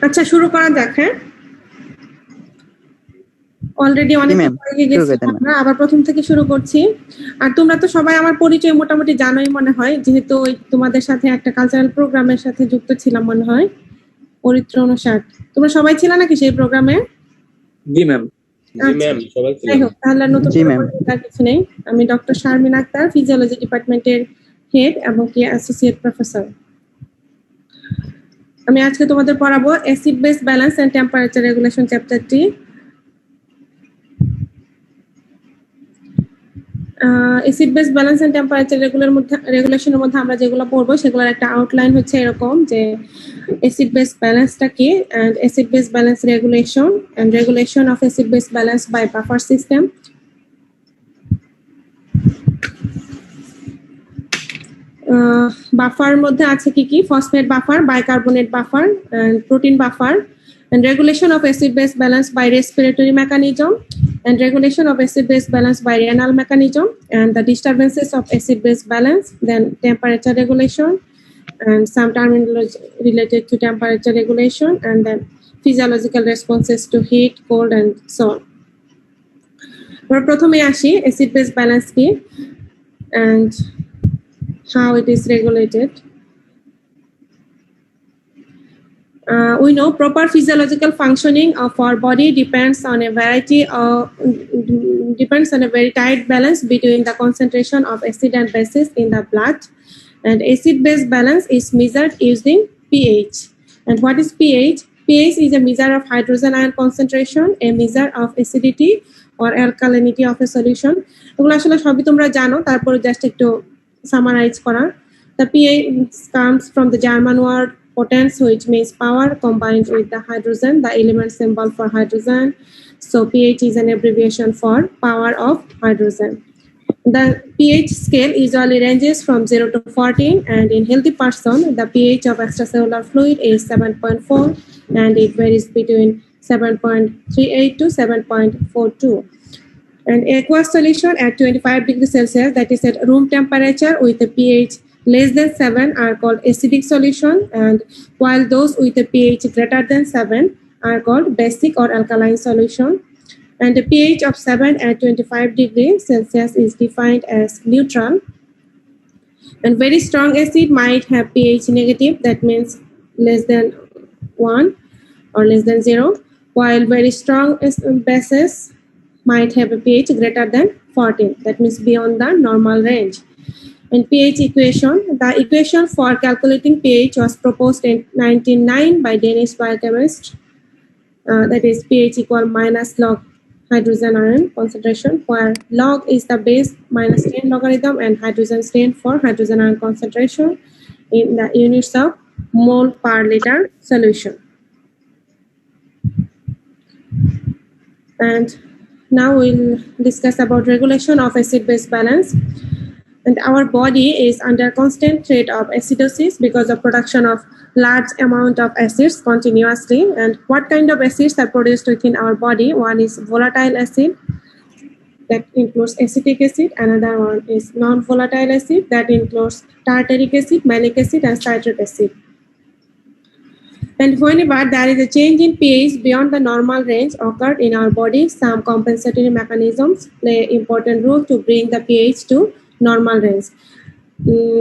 আচ্ছা শুরু করা যাক। হ্যাঁ, অলরেডি অনেক হয়ে গেছে, আমরা আবার প্রথম থেকে শুরু করছি। আর তোমরা তো সবাই আমার পরিচয় মোটামুটি জানোই মনে হয়, যেহেতু তোমাদের সাথে একটা কালচারাল প্রোগ্রামের সাথে যুক্ত ছিলাম মনে হয়, পরিত্র অনুসার। তোমরা সবাই ছিল নাকি সেই প্রোগ্রামে? জি ম্যাম, জি ম্যাম, সবাই ছিলাম। যাই হোক, তাহলে নতুন করে কিছু নেই। আমি ডক্টর শারমিন আক্তার, ফিজিওলজি ডিপার্টমেন্টের হেড এবং কি অ্যাসোসিয়েট প্রফেসর। আমি আজকে তোমাদের পড়াবো acid base balance and temperature regulation চ্যাপ্টারটি। Acid base balance and temperature রেগুলেশনের মধ্যে আমরা যেগুলো পড়বো সেগুলোর একটা আউটলাইন হচ্ছে এরকম যে অ্যাসিড বেস ব্যালেন্সটা কি, and acid base balance regulation and regulation of acid base balance by buffer system. Buffer মধ্যে আছে কি কি? Phosphate buffer, bicarbonate buffer, protein buffer, and regulation of acid base balance by respiratory mechanism, and regulation of acid base balance by renal mechanism, and the disturbances of acid base balance, then temperature regulation and some terminology related to temperature regulation, and then physiological responses to heat, cold, and so on. আমরা প্রথমে আসি acid base balance কি and how it is regulated. We know proper physiological functioning of our body depends on a very tight balance between the concentration of acid and bases in the blood, and acid-base balance is measured using pH. And what is pH? pH is a measure of hydrogen ion concentration, a measure of acidity or alkalinity of a solution. এগুলো আসলে সবই তোমরা জানো, তারপরে just একটু summarise করা। The pH comes from the German word potence, which means power combined with the hydrogen, the element symbol for hydrogen. So pH is an abbreviation for power of hydrogen. The pH scale usually ranges from 0 to 14, and in healthy person, the pH of extracellular fluid is 7.4, and it varies between 7.38 to 7.42. And aqueous solution at 25 degrees Celsius, that is at room temperature with a pH less than 7 are called acidic solution, and while those with a pH greater than 7 are called basic or alkaline solution. And the pH of 7 at 25 degrees Celsius is defined as neutral. And very strong acid might have pH negative, that means less than 1 or less than 0, while very strong bases might have a pH greater than 14, that means beyond the normal range. And pH equation, the equation for calculating pH was proposed in 1909 by Danish biochemist. That is pH equal minus log hydrogen ion concentration, where log is the base minus 10 logarithm and hydrogen stand for hydrogen ion concentration in the units of mole per liter solution. And now we'll discuss about regulation of acid-base balance. And our body is under constant threat of acidosis because of production of large amount of acids continuously. And what kind of acids are produced within our body? One is volatile acid, that includes acetic acid. Another one is non-volatile acid, that includes tartaric acid, malic acid, and citric acid. And whenever there is a change in pH beyond the normal range occurred in our body, some compensatory mechanisms play important role to bring the pH to normal range.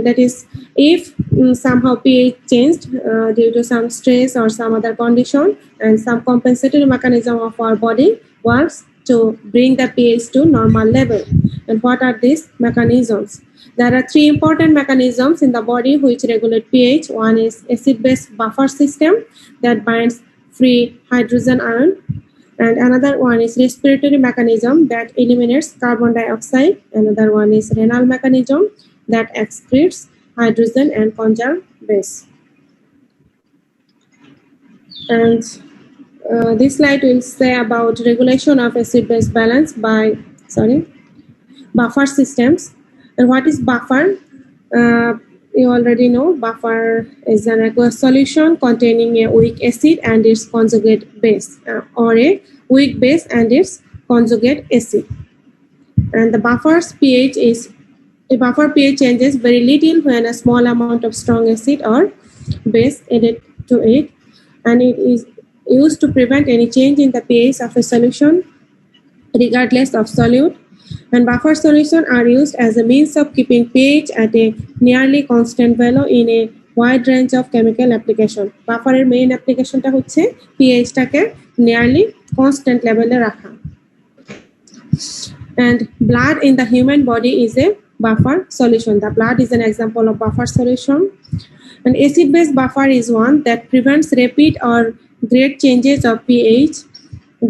That is, if somehow pH changed due to some stress or some other condition, and some compensatory mechanism of our body works to bring the pH to normal level. And what are these mechanisms? There are three important mechanisms in the body which regulate pH. One is acid-base buffer system that binds free hydrogen ion, and another one is respiratory mechanism that eliminates carbon dioxide. Another one is renal mechanism that excretes hydrogen and conjugate base. And this slide will say about regulation of acid-base balance by buffer systems. And what is buffer? You already know buffer is an aqueous solution containing a weak acid and its conjugate base, or a weak base and its conjugate acid. And the buffer's pH is, a buffer pH changes very little when a small amount of strong acid or base added to it. and it is used to prevent any change in the pH of a solution regardless of solute. And buffer solutions are used as a means of keeping pH at a nearly constant value in a wide range of chemical application. Buffer এর main application টা হচ্ছে pH টাকে nearly constant level এ রাখা. And blood in the human body is a buffer solution. The blood is an example of buffer solution. An acid-base buffer is one that prevents rapid or great changes of pH.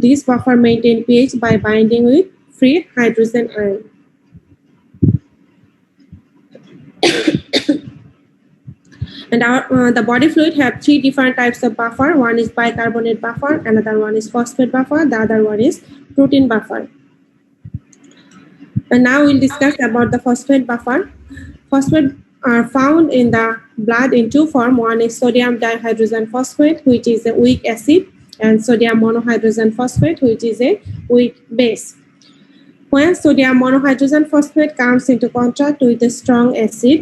This buffer maintains pH by binding with free hydrogen ion. And the body fluid have three different types of buffer. One is bicarbonate buffer, another one is phosphate buffer, the other one is protein buffer. And now we'll discuss about the phosphate buffer. Phosphate are found in the blood in two forms. One is sodium dihydrogen phosphate, which is a weak acid, and sodium monohydrogen phosphate, which is a weak base. When sodium monohydrogen phosphate comes into contact with a strong acid,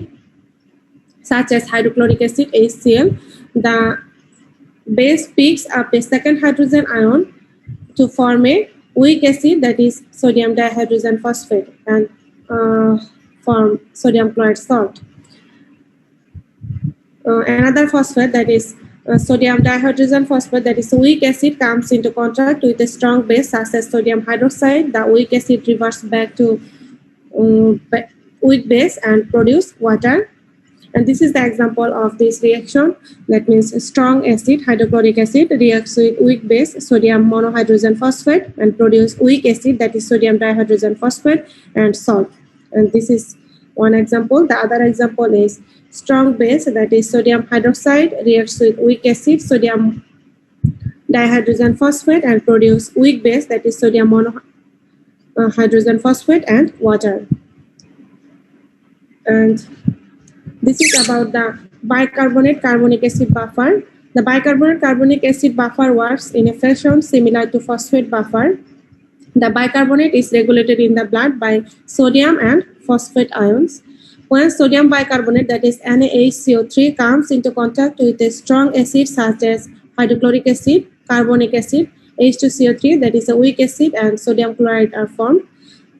such as hydrochloric acid HCl, the base picks up a second hydrogen ion to form a weak acid, that is sodium dihydrogen phosphate, and form sodium chloride salt. Another phosphate, that is sodium dihydrogen phosphate, that is weak acid, comes into contact with a strong base such as sodium hydroxide. The weak acid reverts back to weak base and produce water. And this is the example of this reaction. That means a strong acid, hydrochloric acid, reacts with weak base, sodium monohydrogen phosphate, and produce weak acid, that is sodium dihydrogen phosphate, and salt. And this is one example. The other example is strong base, that is sodium hydroxide, reacts with weak acid, sodium dihydrogen phosphate, and produce weak base, that is sodium monohydrogen phosphate, and water. And this is about the bicarbonate carbonic acid buffer. The bicarbonate carbonic acid buffer works in a fashion similar to phosphate buffer. The bicarbonate is regulated in the blood by sodium and phosphate ions. When sodium bicarbonate, that is NaHCO3, comes into contact with a strong acid such as hydrochloric acid, carbonic acid, H2CO3, that is a weak acid, and sodium chloride are formed.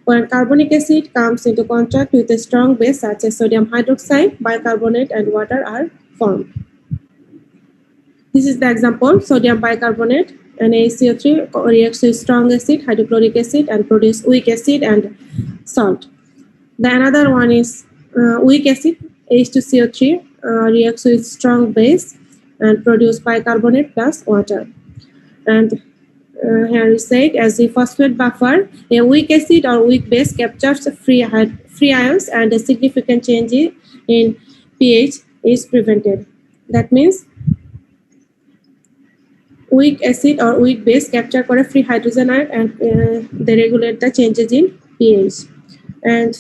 When carbonic acid comes into contact with a strong base such as sodium hydroxide, bicarbonate and water are formed. This is the example. Sodium bicarbonate and NaCO3 reacts with strong acid, hydrochloric acid, and produce weak acid and salt. The another one is weak acid, H2CO3, reacts with strong base and produce bicarbonate plus water. And here we said, as the phosphate buffer, a weak acid or weak base captures free ions and a significant change in pH is prevented. That means weak acid or weak base capture free hydrogen ion and they regulate the changes in pH. And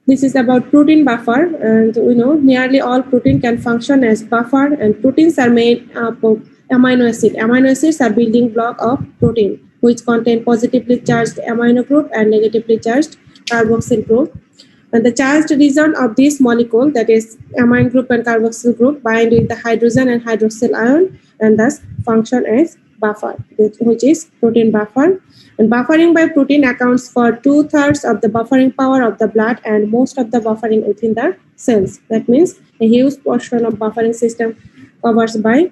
this is about protein buffer, and we know nearly all protein can function as buffer, and proteins are made up of amino acid. Amino acids are building block of protein, which contain positively charged amino group and negatively charged carboxyl group. And the charged region of this molecule, that is amine group and carboxyl group, bind with the hydrogen and hydroxyl ion and thus function as buffer, which is protein buffer. And buffering by protein accounts for 2/3 of the buffering power of the blood and most of the buffering within the cells. That means a huge portion of buffering system covers by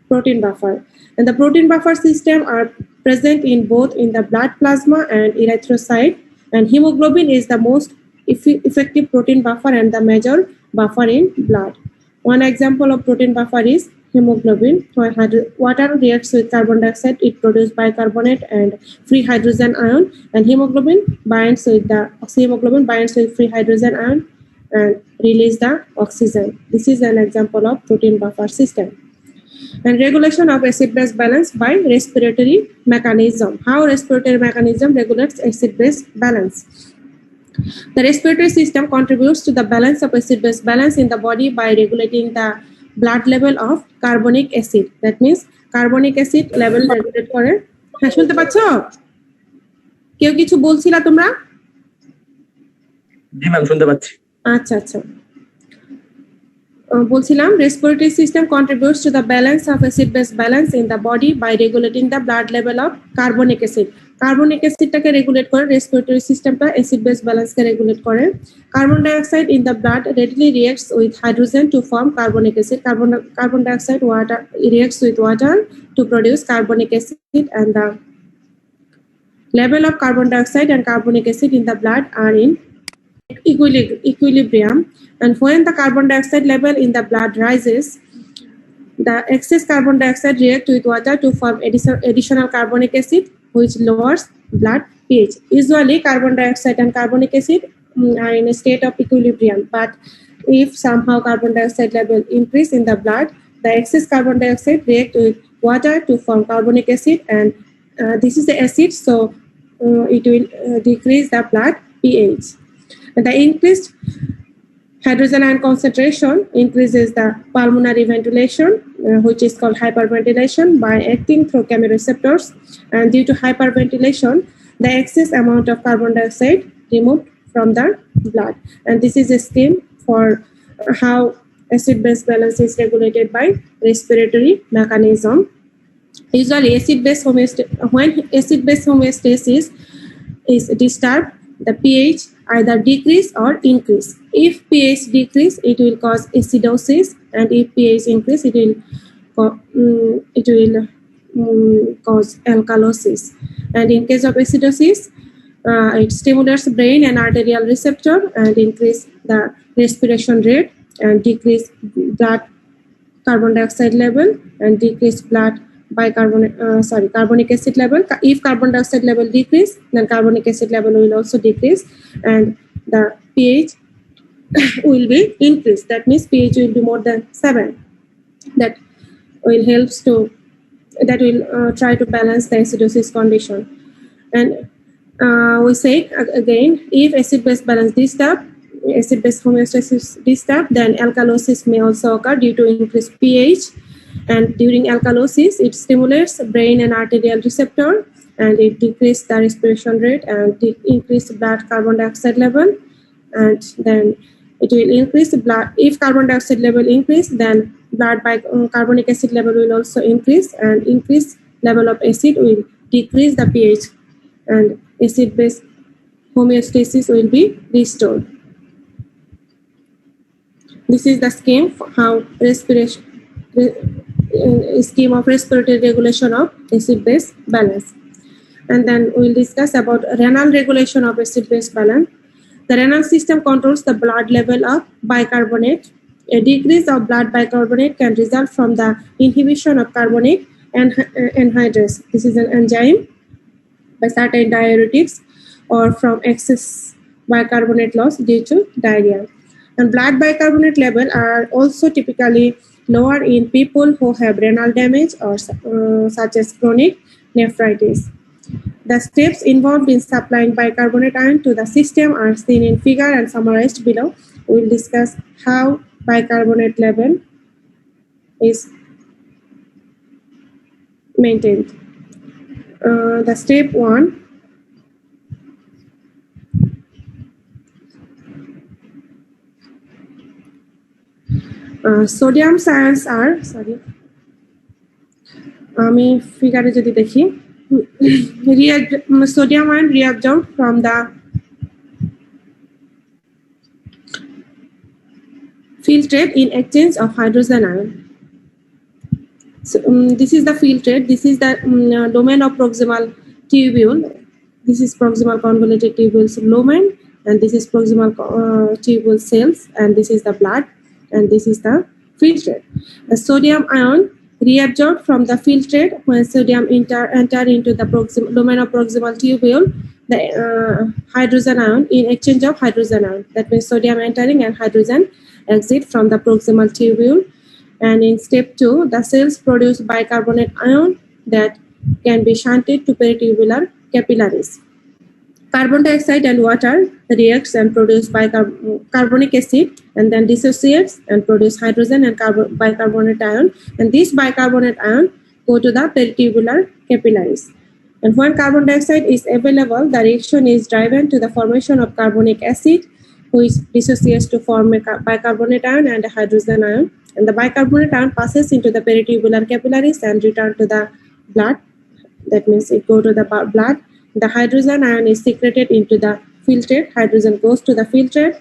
protein buffer. And the protein buffer system are present in both in the blood plasma and erythrocyte. And hemoglobin is the most effective protein buffer and the major buffer in blood. One example of protein buffer is hemoglobin. When water reacts with carbon dioxide, it produces bicarbonate and free hydrogen ion, and hemoglobin binds with free hydrogen ion and release the oxygen. This is an example of protein buffer system. And regulation of acid-base balance by respiratory mechanism. How respiratory mechanism regulates acid-base balance? The respiratory system contributes to the balance of acid-base balance in the body by regulating the blood level of carbonic acid. That means carbonic acid level regulate করে। হ্যাঁ, শুনতে পাচ্ছ? কেউ কিছু বলছিলা তোমরা? জি ma'am, শুনতে পাচ্ছি। আচ্ছা আচ্ছা। বলছিলাম respiratory system contributes to the balance of acid base balance in the body by regulating the blood level of carbonic acid. Carbonic অ্যাসিডটাকে রেগুলেট করে, রেসপিরেটরি সিস্টেমটা অ্যাসিড বেস ব্যালেন্সকে রেগুলেট করে। Carbon dioxide in the blood readily reacts with hydrogen to form carbonic acid. Carbon dioxide water reacts with water to produce carbonic acid, and the level of carbon dioxide and carbonic acid in the blood are in equilibrium, and when the carbon dioxide level in the blood rises, the excess carbon dioxide react with water to form additional carbonic acid, which lowers blood pH. Usually carbon dioxide and carbonic acid are in a state of equilibrium, but if somehow carbon dioxide level increase in the blood, the excess carbon dioxide react with water to form carbonic acid, and this is the acid, so it will decrease the blood pH. The increased hydrogen ion concentration increases the pulmonary ventilation, which is called hyperventilation, by acting through chemoreceptors, and due to hyperventilation, the excess amount of carbon dioxide removed from the blood. And this is a scheme for how acid-base balance is regulated by respiratory mechanism. Usually, when acid-base homeostasis is disturbed, the pH either decrease or increase. If pH decrease, it will cause acidosis, and if pH increase, it will cause alkalosis. And in case of acidosis, it stimulates brain and arterial receptor and increase the respiration rate and decrease blood carbon dioxide level and decrease blood carbonic acid level. If carbon dioxide level decrease, then carbonic acid level will also decrease, and the pH will be increased. That means pH will be more than 7. That will try to balance the acidosis condition. And we say again, if acid-base balance disturbed, acid-base homeostasis disturbed, then alkalosis may also occur due to increased pH. And during alkalosis, it stimulates brain and arterial receptor, and it decreases the respiration rate and increase blood carbon dioxide level, and then it will increase blood. If carbon dioxide level increase, then blood carbonic acid level will also increase, and increased level of acid will decrease the pH, and acid-base homeostasis will be restored. This is the scheme for how scheme of respiratory regulation of acid-base balance. And then we'll discuss about renal regulation of acid-base balance. The renal system controls the blood level of bicarbonate. A decrease of blood bicarbonate can result from the inhibition of carbonic anhydrase. This is an enzyme by certain diuretics, or from excess bicarbonate loss due to diarrhea. And blood bicarbonate level are also typically lower in people who have renal damage or such as chronic nephritis. The steps involved in supplying bicarbonate ion to the system are seen in figure and summarized below. We will discuss how bicarbonate level is maintained. The step 1, sodium ions are আমি ফিগারে যদি দেখি, sodium ion reabsorbed from the filtrate in exchange of hydrogen ion. So, this is the filtrate. This is the domain of proximal tubule. This is proximal convoluted tubules lumen, and this is proximal tubule cells, and this is the blood, and this is the filtrate. The sodium ion reabsorbed from the filtrate when sodium enter into the domain of proximal tubule, the hydrogen ion in exchange of hydrogen ion. That means sodium entering and hydrogen exit from the proximal tubule. And in step 2, the cells produce bicarbonate ion that can be shunted to peritubular capillaries. Carbon dioxide and water reacts and produce carbonic acid, and then dissociates and produce hydrogen and bicarbonate ion. And this bicarbonate ion go to the peritubular capillaries. And when carbon dioxide is available, the reaction is driven to the formation of carbonic acid, which dissociates to form a bicarbonate ion and a hydrogen ion. And the bicarbonate ion passes into the peritubular capillaries and return to the blood. That means it go to the blood. The hydrogen ion is secreted into the filtrate. Hydrogen goes to the filtrate,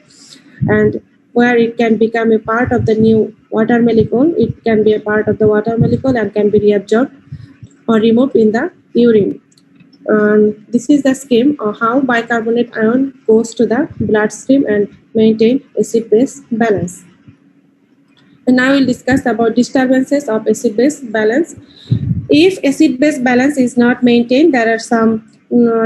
and where it can become a part of the new water molecule. It can be a part of the water molecule and can be reabsorbed or removed in the urine. This is the scheme of how bicarbonate ion goes to the bloodstream and maintain acid-base balance. And now we'll discuss about disturbances of acid-base balance. If acid-base balance is not maintained, there are some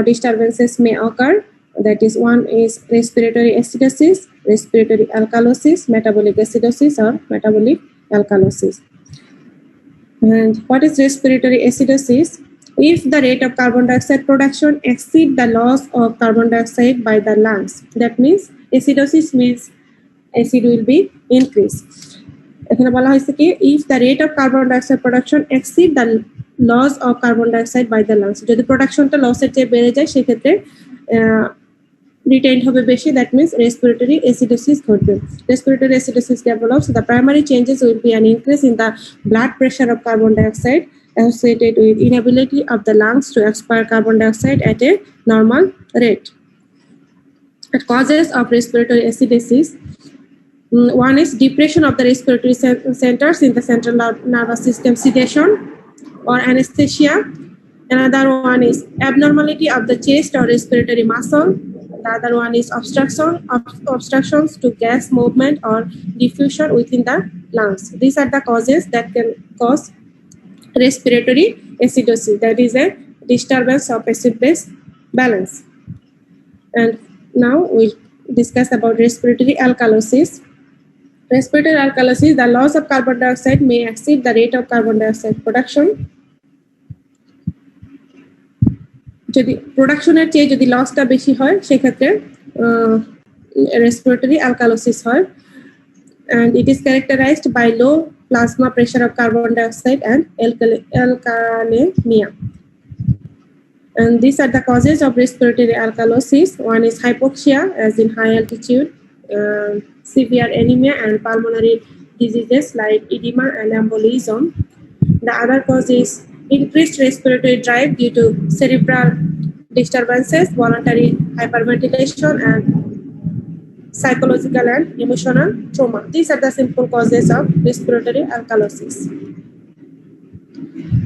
disturbances may occur. That is, one is respiratory acidosis, respiratory alkalosis, metabolic acidosis, or metabolic alkalosis. And what is respiratory acidosis? If the rate of carbon dioxide production exceeds the loss of carbon dioxide by the lungs, that means acidosis means acid will be increased. এখানে বলা হয়েছে কি, if the rate of carbon dioxide production exceed the loss of carbon dioxide by the lungs, যদি প্রোডাকশনটা লসের চেয়ে বেড়ে যায় সেক্ষেত্রে retained হবে বেশি, that means respiratory acidosis ঘটবে. Respiratory acidosis develops. The primary changes will be an increase in the blood pressure of carbon dioxide associated with inability of the lungs to expire carbon dioxide at a normal rate. The causes of respiratory acidosis. One is depression of the respiratory centers in the central nervous system, sedation or anesthesia. Another one is abnormality of the chest or respiratory muscle. The other one is obstructions to gas movement or diffusion within the lungs. These are the causes that can cause respiratory acidosis. That is a disturbance of acid-base balance. And now we'll discuss about respiratory alkalosis. Respiratory alkalosis, the loss of carbon dioxide may exceed the rate of carbon dioxide production. যদি প্রোডাকশনের চেয়ে যদি লসটা বেশি হয় সেক্ষেত্রে respiratory alkalosis হয়, and it is characterized by low plasma pressure of carbon dioxide and alkalemia. And these are the causes of respiratory alkalosis. One is hypoxia, as in high altitude, severe anemia, and pulmonary diseases like edema and embolism. The other cause is increased respiratory drive due to cerebral disturbances, voluntary hyperventilation, and psychological and emotional trauma. These are the simple causes of respiratory alkalosis.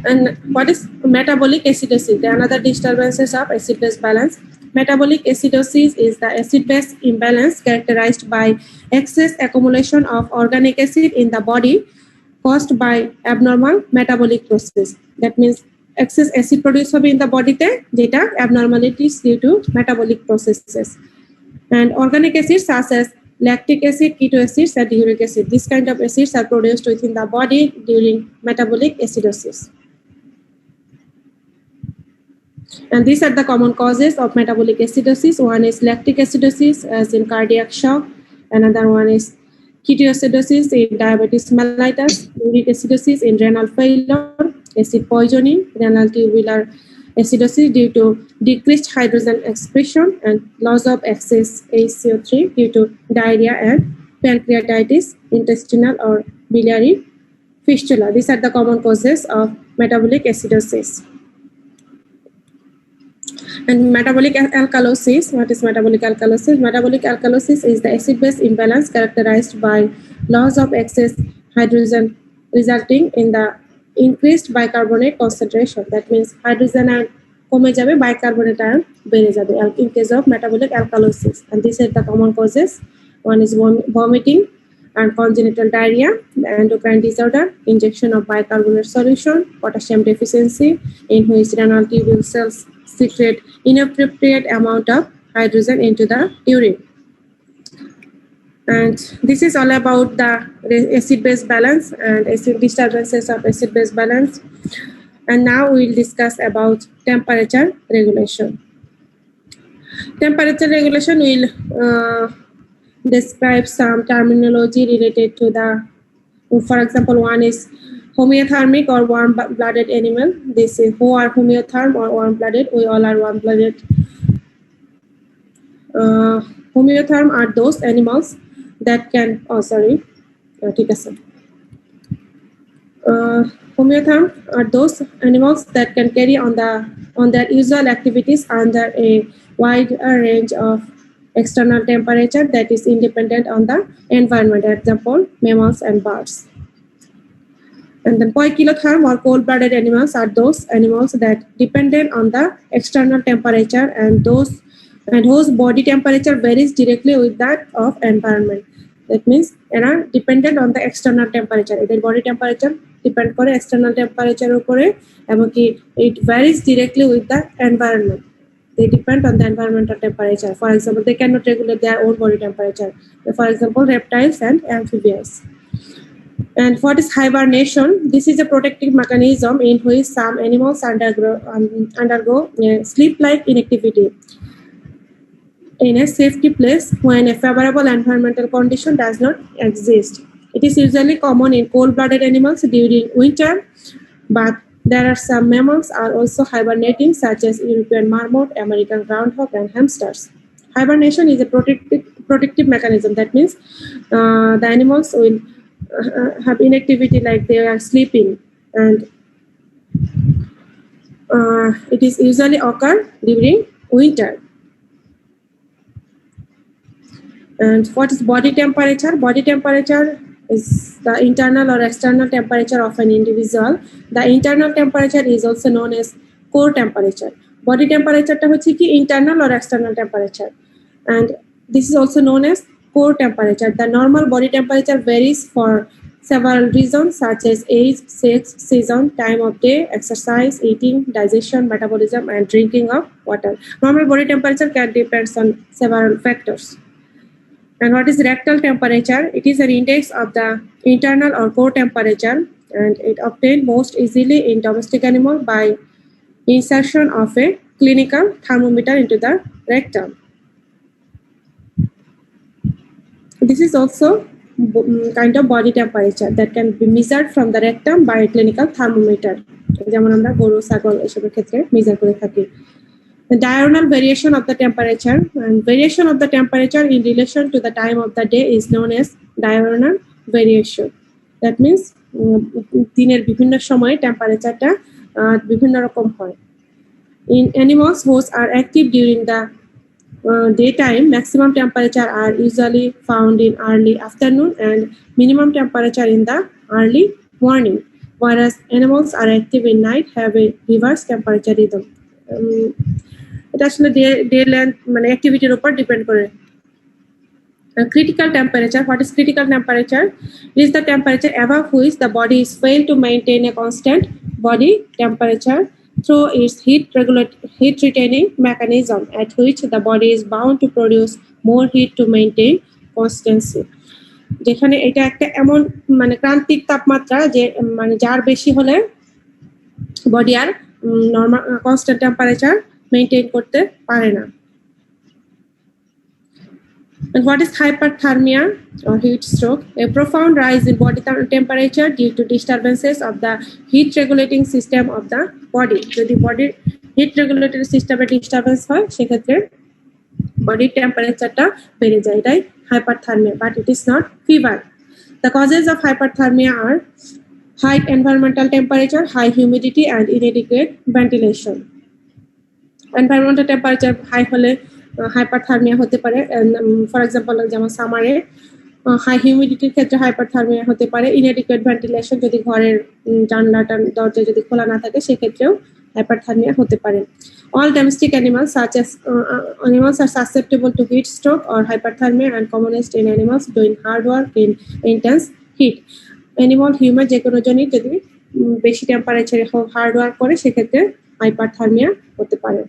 And what is metabolic acidosis? The another disturbances of acid-base balance. Metabolic acidosis is the acid-base imbalance characterized by excess accumulation of organic acid in the body caused by abnormal metabolic process. That means excess acid produced in the body te jeta abnormalities due to metabolic processes. And organic acids such as lactic acid, keto acids, and uric acid. These kind of acids are produced within the body during metabolic acidosis. And these are the common causes of metabolic acidosis. One is lactic acidosis, as in cardiac shock. Another one is ketoacidosis in diabetes mellitus, uric acidosis in renal failure, acid poisoning, renal tubular acidosis due to decreased hydrogen excretion, and loss of excess HCO3 due to diarrhea and pancreatitis, intestinal or biliary fistula. These are the common causes of metabolic acidosis. And metabolic alkalosis. What is metabolic alkalosis? Metabolic alkalosis is the acid-base imbalance characterized by loss of excess hydrogen resulting in the increased bicarbonate concentration. That means hydrogen ion কমে যাবে, bicarbonate ion বেড়ে যাবে in case of metabolic alkalosis. And these are the common causes. One is vomiting and congenital diarrhea, the endocrine disorder, injection of bicarbonate solution, potassium deficiency, in which renal tubule cells secrete inappropriate amount of hydrogen into the urine. And this is all about the acid-base balance and acid disturbances of acid-base balance. And now we'll discuss about temperature regulation. Temperature regulation will describe some terminology related to the, for example, one is homeothermic or warm-blooded animal. This is who are homeotherm or warm-blooded. We all are warm-blooded. Homeotherm are those animals that can, ঠিক আছে. Homeotherm are those animals that can carry on their usual activities under a wide range of external temperature that is independent on the environment. Example, mammals and birds. And then poikilotherm or cold-blooded animals are those animals that dependent on the external temperature and whose body temperature varies directly with that of environment. That means এরা dependent on the external temperature. এদের body temperature depend করে external temperature উপরে এবং কি it varies directly with the environment. They depend on the environmental temperature. For example, they cannot regulate their own body temperature. For example, reptiles and amphibians. And what is hibernation? This is a protective mechanism in which some animals undergo sleep-like inactivity in a safety place when a favorable environmental condition does not exist. It is usually common in cold-blooded animals during winter, but there are some mammals are also hibernating, such as European marmot, American groundhog, and hamsters. Hibernation is a protective mechanism. That means the animals will have inactivity, like they are sleeping, and it is usually occur during winter. And what is body temperature? Body temperature is the internal or external temperature of an individual. The internal temperature is also known as core temperature. Body temperature ta hoche ki internal or external temperature, and this is also known as core temperature. The normal body temperature varies for several reasons such as age, sex, season, time of day, exercise, eating, digestion, metabolism, and drinking of water. Normal body temperature can depend on several factors. And what is rectal temperature? It is an index of the internal or core temperature, and it obtained most easily in domestic animal by insertion of a clinical thermometer into the rectum. This is also kind of body temperature that can be measured from the rectum by a clinical thermometer. যেমন আমরা গরু ছাগল এসবের ক্ষেত্রে measure করে থাকি. The diurnal variation of the temperature, and variation of the temperature in relation to the time of the day is known as diurnal variation. That means দিনের বিভিন্ন সময়ে টেম্পারেচারটা বিভিন্ন রকম হয়. In animals which are active during the daytime, maximum temperature are usually found in early afternoon and minimum temperature in the early morning, whereas animals are active in night have a reverse temperature rhythm. এটা আসলে day length মানে অ্যাক্টিভিটির উপর depend করে. Critical temperature. What is critical temperature? It is the temperature above which the body is failed to maintain a constant body temperature through its heat retaining mechanism, at which the body is bound to produce more heat to maintain constancy. যেখানে এটা একটা এমন মানে ক্রান্তিক তাপমাত্রা যে মানে যার বেশি হলে বডি আর নরমাল কনস্ট্যান্ট টেম্পারেচার মেইনটেইন করতে পারে না. And what is hyperthermia or heat stroke? A profound rise in body temperature due to disturbances of the heat regulating system of the body. যদি বডির হিট রেগুলেটরি সিস্টেমে disturbance হয় সেক্ষেত্রে বডির টেম্পারেচারটা বেড়ে যায়, এটাই hyperthermia, but it is not fever. The causes of hyperthermia are high environmental temperature, high humidity, and inadequate ventilation. Environmental temperature high হলে হাইপারথার্মিয়া হতে পারে. ফর এক্সাম্পল যেমন সামারে হাই হিউমিডিটির ক্ষেত্রে হাইপারথার্মিয়া হতে পারে. ইনএডিকুয়েট ভেন্টিলেশন, যদি ঘরের জানলাটা দরজা যদি খোলা না থাকে সেক্ষেত্রেও hyperthermia হতে পারে. All domestic animals such as animals are susceptible to heat stroke or hyperthermia, and commonest in animals doing hard work in intense heat. Animal human যে কোনো জনই যদি বেশি টেম্পারেচারে হার্ড ওয়ার্ক করে সেক্ষেত্রে হাইপারথার্মিয়া হতে পারে.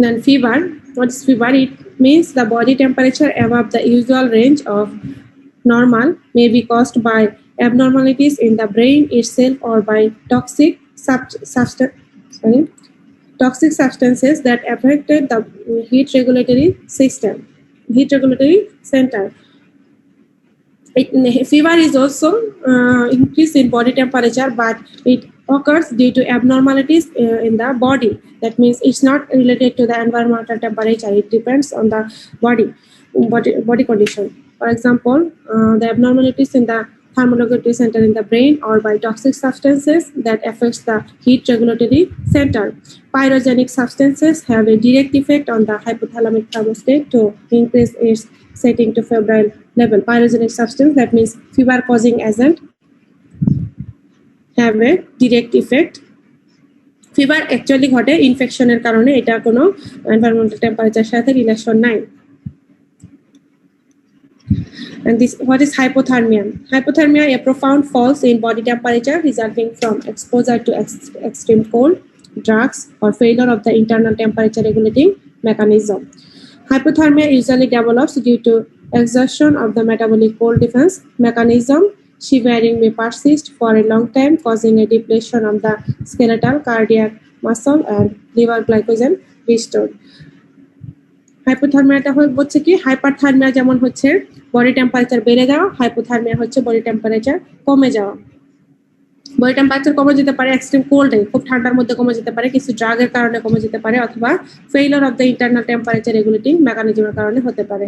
Then fever. What is fever? It means the body temperature above the usual range of normal may be caused by abnormalities in the brain itself or by toxic substances that affected the heat regulatory center. Fever is also increase in body temperature, but it occurs due to abnormalities in the body. That means it's not related to the environmental temperature. It depends on the body condition. For example, the abnormalities in the thermoregulatory center in the brain or by toxic substances that affects the heat regulatory center. Pyrogenic substances have a direct effect on the hypothalamic thermostat to increase its setting to febrile level. Pyrogenic substance, that means fever causing agent, have a direct effect. Fever actually ঘটে ইনফেকশনের কারণে, এটা কোনো environmental temperature সাথে relation নাই। And this, what is hypothermia? Hypothermia, a profound falls in body temperature resulting from exposure to extreme cold, drugs, or failure of the internal temperature regulating mechanism. Hypothermia usually develops due to exhaustion of the metabolic cold defense mechanism. Shivering may persist for a long time, causing a depletion of the skeletal, cardiac muscle, and liver glycogen restored. হাইপোথার্মিয়াটা হচ্ছে কি, hyperthermia যেমন হচ্ছে body temperature বেড়ে যাওয়া, hypothermia হচ্ছে body temperature কমে যাওয়া। Body temperature কমে যেতে পারে এক্সট্রিম কোল্ডে, খুব ঠান্ডার মধ্যে কমে যেতে পারে, কিছু ড্রাগের কারণে কমে যেতে পারে, অথবা failure of the internal temperature regulating মেকানিজমের কারণে হতে পারে।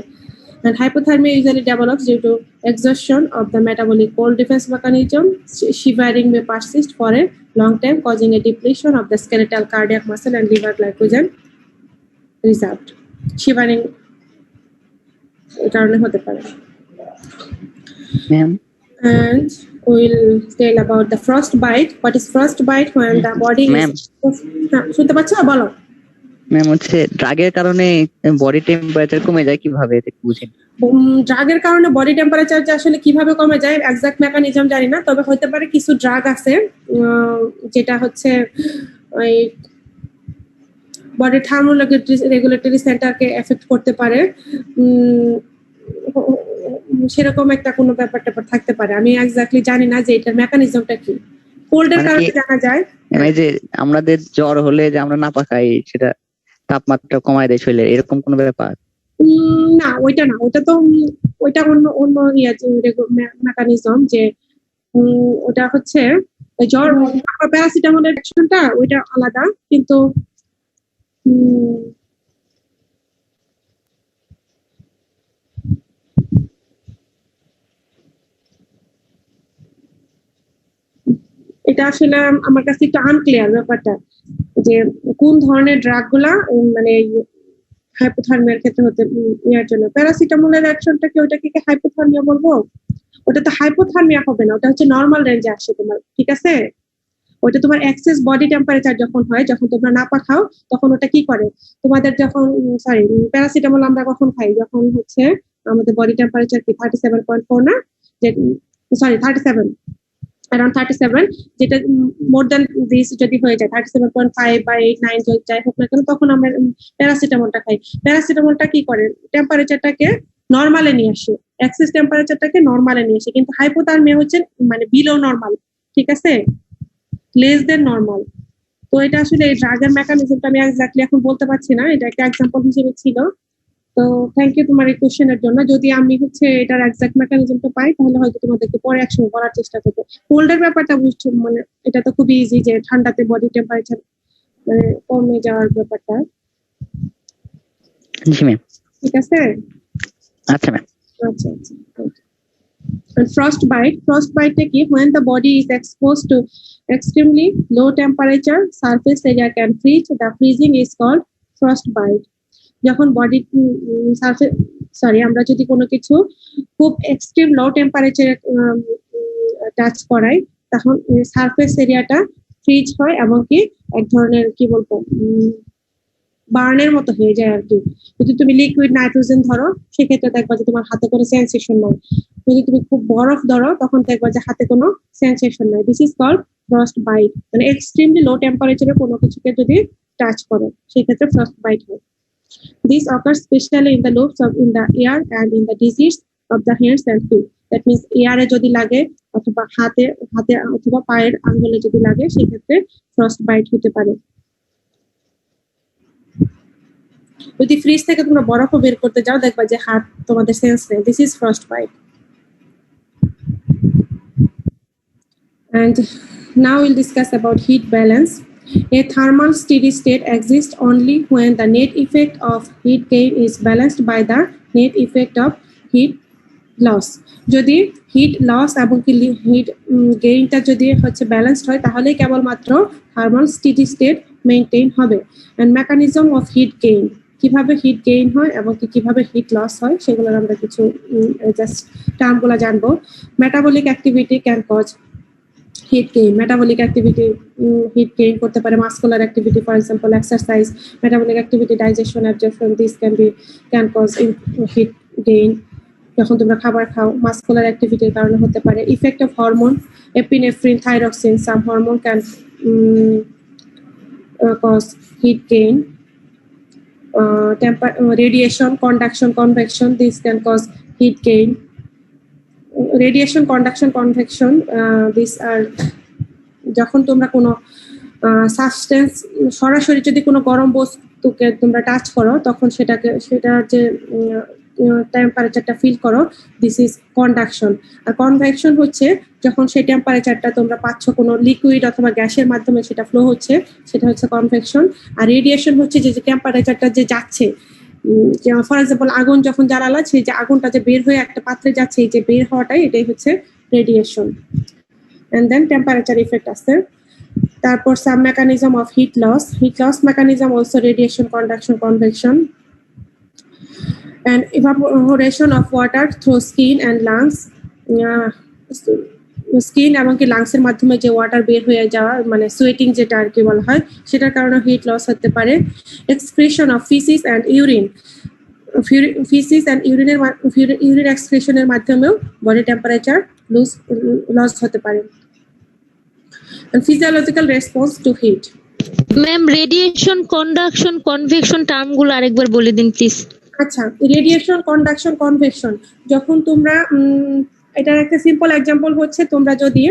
And hypothermia usually develops due to exhaustion of the metabolic cold defense mechanism. Shivering may persist for a long time, causing a depletion of the skeletal, cardiac muscle, and liver glycogen reserve. Shivering এই কারণে হতে পারে। Ma'am. And we'll tell about the frostbite. What is frostbite? When the body Ma'am. শুনতে পাচ্ছ? বলো। Ma'am হচ্ছে ড্রাগের কারণে বডি টেম্পারেচার কমে যায় কিভাবে, এটা বুঝেন? ড্রাগের কারণে বডি টেম্পারেচার আসলে কিভাবে কমে যায় এক্সাক্ট মেকানিজম জানি না, তবে হতে পারে কিছু ড্রাগ আছে যেটা হচ্ছে ওই বডি থার্মোরেগুলেটরি সেন্টারকে এফেক্ট করতে পারে, সেরকম একটা কোনো ব্যাপার থাকতে পারে। আমি এক্স্যাক্টলি জানি না যে এটার মেকানিজমটা কি। কোল্ডের কারণে জানা যায়, এই যে আমাদের জ্বর হলে যে আমরা নাপা খাই, সেটা তাপমাত্রা কমায় দেয় শরীরে, এরকম কোনো ব্যাপার? না, ওইটা না, ওইটা তো ওইটা অন্য মেকানিজম, যে ওটা হচ্ছে জ্বর, প্যারাসিটামলের অ্যাকশনটা ওইটা আলাদা, কিন্তু এটা আসলে আমার কাছে একটু আনক্লিয়ার ব্যাপারটা, যে কোন ধরনের ড্রাগ গুলা মানে হাইপোথার্মিয়ার ক্ষেত্রে হতে ইয়ার জন্য। প্যারাসিটামলের অ্যাকশনটা কি, ওইটাকে কি হাইপোথার্মিয়া বলবো? ওটা তো হাইপোথার্মিয়া হবে না, ওটা হচ্ছে নর্মাল রেঞ্জে আসে তোমার, ঠিক আছে? ওটা তোমার এক্সেস বডি টেম্পারেচার যখন হয়, যখন তোমরা নাপা খাও, তখন ওটা কি করে তোমাদের, যখন সরি প্যারাসিটামল আমরা কখন খাই, যখন হচ্ছে আমাদের বডি টেম্পারেচার কি 37.4 না, যে সরি 37, around 37, যেটা মোর দ্যান দিস যদি হয়ে যায় 37.5 বা 8, 9 যাই হোক না কেন, তখন আমরা প্যারাসিটামলটা খাই। প্যারাসিটামলটা কি করে, টেম্পারেচারটাকে নর্মালে নিয়ে আসে, এক্সেস টেম্পারেচারটাকে নর্মালে নিয়ে আসে, কিন্তু হাইপোথার্মিয়া হচ্ছে মানে বিলো নর্মাল, ঠিক আছে, লেস দেন নর্মাল। তো এটা আসলে এই ড্রাগের মেকানিজমটা আমি এক্স্যাক্টলি এখন বলতে পারছি না, এটা একটা এক্সাম্পল হিসেবে ছিল। তো থ্যাংক ইউ তোমার এই কোশ্চেনের জন্য। যদি আমি হচ্ছে এটার এক্সাক্ট মেকানিজমটা পাই, তাহলে হয়তো তোমাদেরকে পরে একসঙ্গে করার চেষ্টা করবো। কোল্ডের ব্যাপারটা বুঝছো, মানে এটা তো খুবই ইজি, যে ঠান্ডাতে বডি টেম্পারেচার মানে কমে যাওয়ার ব্যাপারটা। জি ম্যাম। ঠিক আছে, আচ্ছা ম্যাম। আচ্ছা আচ্ছা। And frostbite কি, when the body is exposed to extremely low temperature, surface area can freeze. The freezing is called frostbite. যখন বডি সারফেস আমরা যদি কোনো কিছু খুব এক্সট্রিম লো টেম্পারেচারে টাচ করাই, তখন সারফেস এরিয়াটা ফ্রিজ হয় এবং কি এক ধরনের কি বলবো বার্নের মতো হয়ে যায় আর কি। যদি তুমি লিকুইড নাইট্রোজেন ধরো, সেক্ষেত্রে দেখবা যে তোমার হাতে কোনো সেন্সেশন নাই। যদি তুমি খুব বরফ ধরো, তখন দেখবা যে হাতে কোনো সেন্সেশন নাই। This is called frost bite, মানে এক্সট্রিমলি লো টেম্পারেচারে কোনো কিছুকে যদি টাচ করো, সেক্ষেত্রে ফ্রস্ট বাইট হয়। This occurs especially in the lobes of in the ear and in the disease of the hands and feet. That means ear যদি লাগে অথবা হাতে অথবা পায়ের আঙ্গুলে যদি লাগে, সেক্ষেত্রে ফ্রস্ট বাইট হতে পারে। যদি ফ্রিজ থেকে তোমরা বরফও বের করতে যাও, দেখবা যে হাত তোমাদের সেন্স নেই। This is frost bite. And now we'll discuss about heat balance. A thermal steady state exists only when the net effect of heat gain is balanced by the net effect of heat loss. যদি heat loss এবং কি hit গেইনটা যদি হচ্ছে balanced হয় তাহলেই কেবলমাত্র thermal steady state maintain হবে। And mechanism of heat gain, কিভাবে হিট গেইন হয় এবং কিভাবে হিট লস হয় সেগুলোর আমরা কিছু জাস্ট টার্মগুলো জানবো। Metabolic activity can cause heat gain. Metabolic activity heat gain করতে পারে। Muscular activity, for example, exercise, metabolic activity, digestion, absorption, this can cause heat gain. যখন তোমরা খাবার খাও, মাসকুলার অ্যাক্টিভিটির কারণে হতে পারে। Effect of hormone, epinephrine, thyroxine, some hormone can cause heat gain. Radiation, conduction, convection, this can cause heat gain. Radiation, conduction, convection, these are যখন তোমরা কোনো সাবস্টেন্স সরাসরি যদি কোনো গরম বস্তুকে তোমরা টাচ করো তখন সেটার যে টেম্পারেচারটা ফিল করো, দিস ইজ কন্ডাকশন। আর কনভেকশন হচ্ছে যখন সেই টেম্পারেচারটা তোমরা পাচ্ছ কোনো লিকুইড অথবা গ্যাসের মাধ্যমে সেটা ফ্লো হচ্ছে, সেটা হচ্ছে কনভেকশন। আর রেডিয়েশন হচ্ছে যে টেম্পারেচারটা যে যাচ্ছে, ফর এক্সাম্পল আগুন যখন জ্বালালা সেই যে আগুনটা যে বের হয়ে একটা পাত্রে যাচ্ছে, এই যে বের হওয়াটাই এটাই হচ্ছে radiation. And then temperature effect আছে। তারপর sub mechanism of heat loss mechanism also radiation, conduction, convection. And evaporation of water through skin and lungs. Skin এবং কি লাংসের মাধ্যমে যে ওয়াটার বের হয়ে যাওয়া মানে সুয়েটিং যেটা আর কি বলা হয়, সেটার কারণে হিট লস হতে পারে। Excretion of faeces and urine, urine এক্সক্রিশনের মাধ্যমেও বডি টেম্পারেচার লস হতে পারে। And physiological response to heat. Ma'am radiation, conduction, convection টার্মগুলো আরেকবার বলে দিন প্লিজ। আচ্ছা, রেডিয়েশন, কন্ডাকশন, কনভেকশন, যখন তোমরা এটার একটা সিম্পল এক্সাম্পল হচ্ছে তোমরা যদি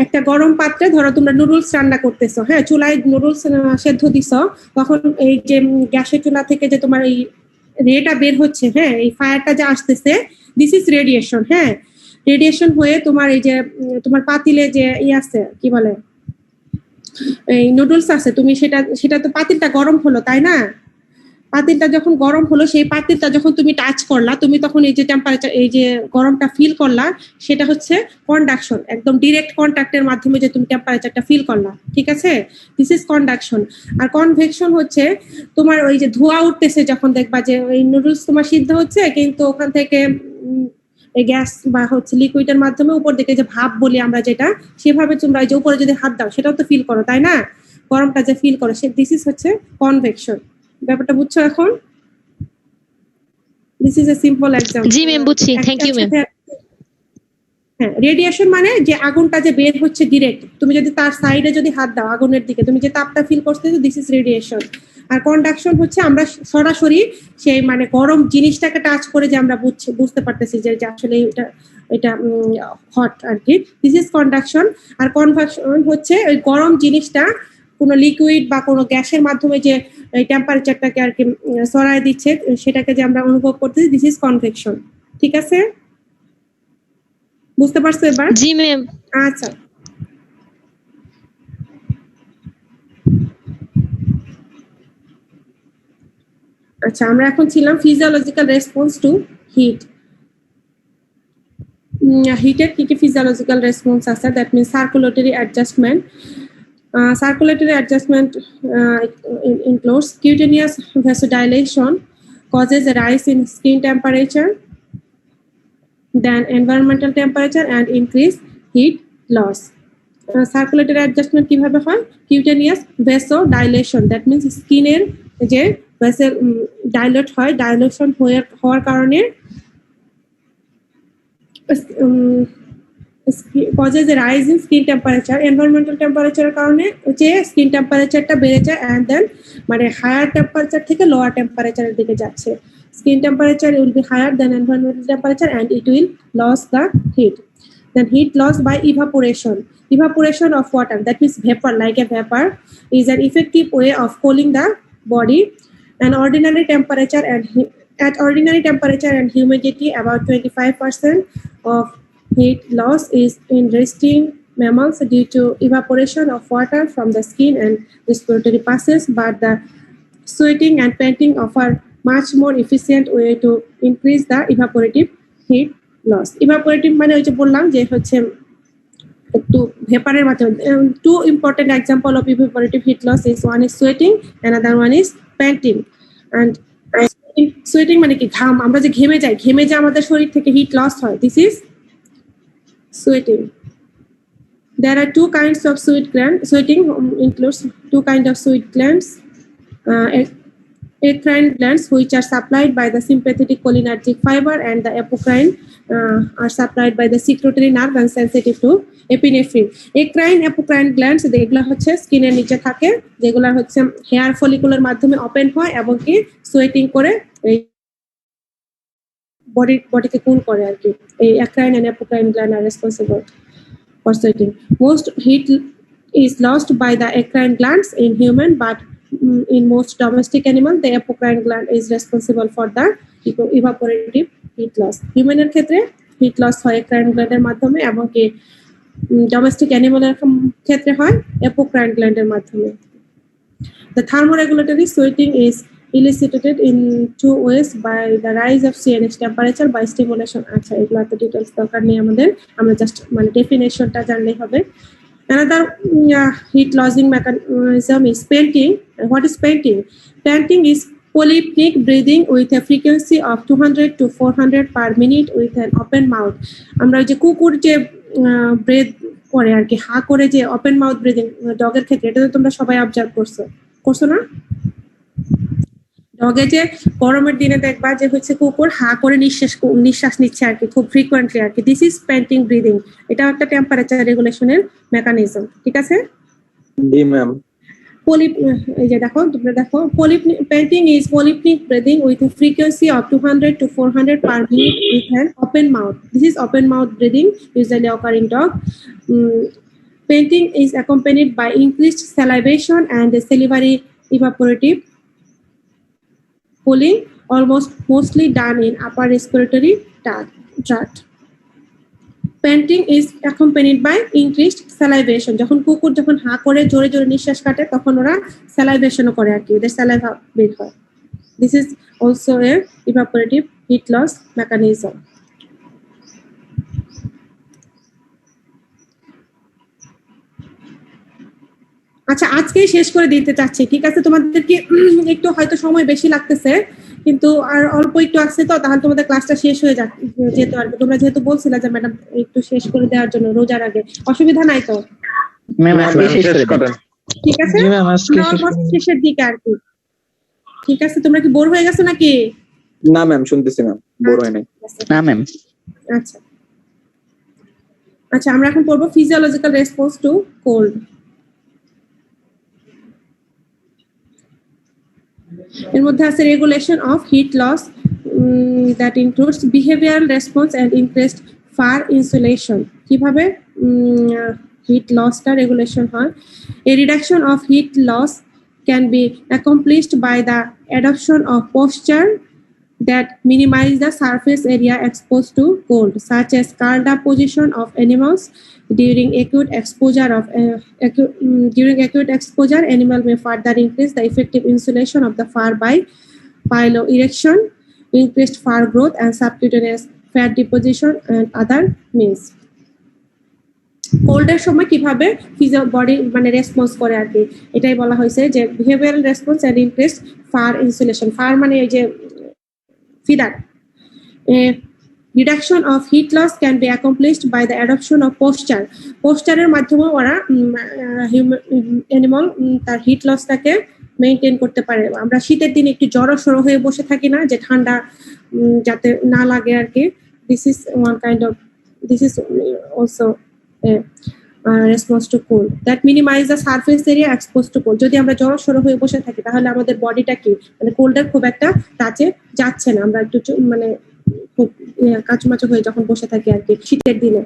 একটা গরম পাত্রে ধরো তোমরা নুডলস রান্না করতেছো, হ্যাঁ চুলায় নুডলস সেদ্ধ দিছো, তখন এই যে গ্যাসের চুলা থেকে যে তোমার এই রেটা বের হচ্ছে, হ্যাঁ এই ফায়ারটা যে আসতেছে, দিস ইজ রেডিয়েশন। হ্যাঁ রেডিয়েশন হয়ে তোমার এই যে তোমার পাতিলে যে আছে কি বলে এই নুডলস আছে, তুমি সেটা তো পাতিলটা গরম হলো তাই না, পাতিলটা যখন গরম হলো সেই পাতিলটা যখন তুমি টাচ করলা, তুমি তখন এই যে টেম্পারেচার এই যে গরমটা ফিল করলা, সেটা হচ্ছে কন্ডাকশন। একদম ডিরেক্ট কন্ট্যাক্টের মাধ্যমে যে তুমি টেম্পারেচারটা ফিল করলা, ঠিক আছে, দিস ইজ কন্ডাকশন। আর কনভেকশন হচ্ছে তোমার ওই যে ধোঁয়া উঠতেছে, যখন দেখবা যে ওই নুডলস তোমার সিদ্ধ হচ্ছে কিন্তু ওখান থেকে এই গ্যাস বা হচ্ছে লিকুইডের মাধ্যমে উপর দিকে যে ভাব বলি আমরা যেটা, সেভাবে তোমরা যে উপরে যদি হাত দাও সেটাও তো ফিল করো তাই না, গরমটা যে ফিল করো, দিস ইজ হচ্ছে কনভেকশন। ব্যাপারটা বুঝছো এখন? This is a simple example. G ma'am বুঝছি, থ্যাংক ইউ ম্যাম। হ্যাঁ রেডিয়েশন মানে যে আগুনটা যে বের হচ্ছে ডিরেক্ট, তুমি যদি তার সাইডে যদি হাত দাও আগুনের দিকে, তুমি যে তাপটা ফিল করতেছো, দিস ইজ রেডিয়েশন। আর কন্ডাকশন হচ্ছে আমরা সরাসরি সেই মানে গরম জিনিসটাকে টাচ করে যে আমরা বুঝতে পারতেছি যে আসলে এটা হট আর কি, দিস ইজ কন্ডাকশন। আর কনভেকশন হচ্ছে ওই গরম জিনিসটা কোনো লিকুইড বা কোনো গ্যাসের মাধ্যমে যে এই টেম্পারেচারটাকে আর কি সরায় দিচ্ছে, সেটাকে যে আমরা অনুভব করতেছি, দিস ইজ কনভেকশন। ঠিক আছে, বুঝতে পারছো এবার? জি ম্যাম। আচ্ছা, আচ্ছা আমরা এখন ছিলাম ফিজিওলজিক্যাল রেসপন্স টু হিট। হিটের কি কি ফিজিওলজিক্যাল রেসপন্স আছে, that means circulatory adjustment. Circulatory adjustment includes cutaneous vasodilation, causes a rise in skin temperature, then environmental temperature and increased heat loss. Circulatory adjustment কিভাবে হয়? Cutaneous vasodilation, that means স্কিনের যে vessel dilate হয়, dilation হওয়ার কারণে causes a rise in skin temperature. Environmental temperature কারণে যে skin টেম্পারেচারটা বেড়ে যায় and then মানে হায়ার টেম্পারেচার থেকে লোয়ার টেম্পারেচারের দিকে যাচ্ছে। Skin temperature will be higher than environmental temperature and it will lose the heat. Then heat loss by evaporation. Evaporation of water, that means vapor, like a vapor, is an effective way of cooling the body. At ordinary temperature and humidity about 25% of heat loss is in resting mammals due to evaporation of water from the skin and respiratory passes, but the sweating and panting offer much more efficient way to increase the evaporative heat loss. Evaporative মানে ওই যে বললাম যে হচ্ছে একটু ভেপারের মাধ্যমে two important example of evaporative heat loss is one is sweating, another one is panting. And sweating মানে কি ঘাম, আমরা যে ঘেমে যাই, ঘেমে যে আমাদের শরীর থেকে হিট লস হয়, this is sweating. There are two kinds of sweating includes two kinds of sweat glands. Endocrine glands, which are supplied by the sympathetic cholinergic fiber, and the apocrine are supplied by the secretory nerve and sensitive to epinephrine. Endocrine apocrine glands এগুলা হচ্ছে স্কিনের নিচে থাকে, যেগুলা হচ্ছে hair follicular মাধ্যমে open হয় এবং কি সোয়েটিং করে এই বডিকে কুল করে আর কি। এই endocrine and apocrine gland are responsible for sweating. Most heat is lost by the endocrine glands in human, but in most domestic animal the apocrine gland is responsible for the evaporative heat loss. Human ক্ষেত্রে heat loss হয় endocrine gland এর মাধ্যমে এবং কি domestic animal এর ক্ষেত্রে হয় apocrine gland এর মাধ্যমে। The thermoregulatory sweating is elicited in two ways: by the rise of CNS temperature, by stimulation. আচ্ছা এগুলো তো ডিটেইলস দরকার নেই আমাদের, আমরা জাস্ট মানে ডেফিনেশনটা জানলেই হবে। Another heat losing mechanism is panting. What is panting? Panting is polypneic breathing with a frequency of 200 to 400 per minute with an open mouth. আমরা যে কুকুর যে ব্রেথ করে আর কি, হা করে যে ওপেন মাউথ ব্রিদিং ডগের ক্ষেত্রে, এটা তো তোমরা সবাই অবজার্ভ করছো না? ডগে যে গরমের দিনে দেখবা যে হচ্ছে কুকুর হা করে নিঃশ্বাস নিচ্ছে আর কি, খুব ফ্রিকোয়েন্টলি আর কি। This is painting breathing. এটা একটা টেম্পারেচার রেগুলেশনের মেকানিজম, ঠিক আছে? জি ম্যাম। এই যে দেখো, তোমরা দেখো, panting is polypneic breathing with a frequency of 200 to 400 per minute with an open mouth. This is open mouth breathing usually occurring dog. Panting is accompanied by increased salivation and salivary evaporative pooling, mostly done in upper respiratory tract. Panting is accompanied by increased salivation. যখন কুকুর যখন হা করে জোরে জোরে নিঃশ্বাস কাটে তখন ওরা স্যালাইভেশনও করে আর কি, ওদের স্যালাইভা বের হয়। This is also a evaporative heat loss mechanism. আচ্ছা আজকেই শেষ করে দিতে চাচ্ছি, ঠিক আছে? তোমাদেরকে একটু হয়তো সময় বেশি লাগতেছে, কিন্তু আর অল্প একটু আসছে তো, তাহলে তোমাদের ক্লাসটা শেষ হয়ে যেত আর কি। তোমরা যেহেতু বলছিলে যে ম্যাডাম একটু শেষ করে দেওয়ার জন্য রোজার আগে, অসুবিধা নাই তো? ঠিক আছে, শেষের দিকে আর কি। ঠিক আছে, তোমরা কি বোর হয়ে গেছো নাকি? না ম্যাম, শুনতেছি ম্যাম, বোর হয় নাই। না ম্যাম। আচ্ছা আচ্ছা, আমরা এখন পড়বো ফিজিওলজিক্যাল রেসপন্স টু কোল্ড। এর মধ্যে আছে regulation of heat loss, that includes behavioural response and increased fur insulation. কিভাবে হিট লসটা রেগুলেশন হয়? A reduction of heat loss can be accomplished by the adoption of posture that minimize the surface area exposed to cold, such as curled up position of animals during acute exposure. During acute exposure, animal may further increase the effective insulation of the fur by piloerection, increased fur growth, and subcutaneous fat deposition and other means. কোল্ডের সময় কিভাবে body মানে response করে আর কি, এটাই বলা হয়েছে যে behavioural response and increased fur insulation. Fur মানে এই যে feather. A reduction of heat loss can be accomplished by the adoption of posture. পোস্টারের মাধ্যমে ওরা অ্যানিমাল তার হিট লসটাকে মেইনটেইন করতে পারে। আমরা শীতের দিনে একটু জড়সড় হয়ে বসে থাকি না, যে ঠান্ডা যাতে না লাগে আর কি। This is also a response to cold that minimise the surface area expose to cold. যদি আমরা জড়সড় হয়ে বসে থাকি তাহলে আমাদের বডিটা কি মানে কোল্ডের খুব একটা টাচে যাচ্ছে না, আমরা একটু মানে খুব কাঁচুমাচু হয়ে যখন বসে থাকি আর কি শীতের দিনে।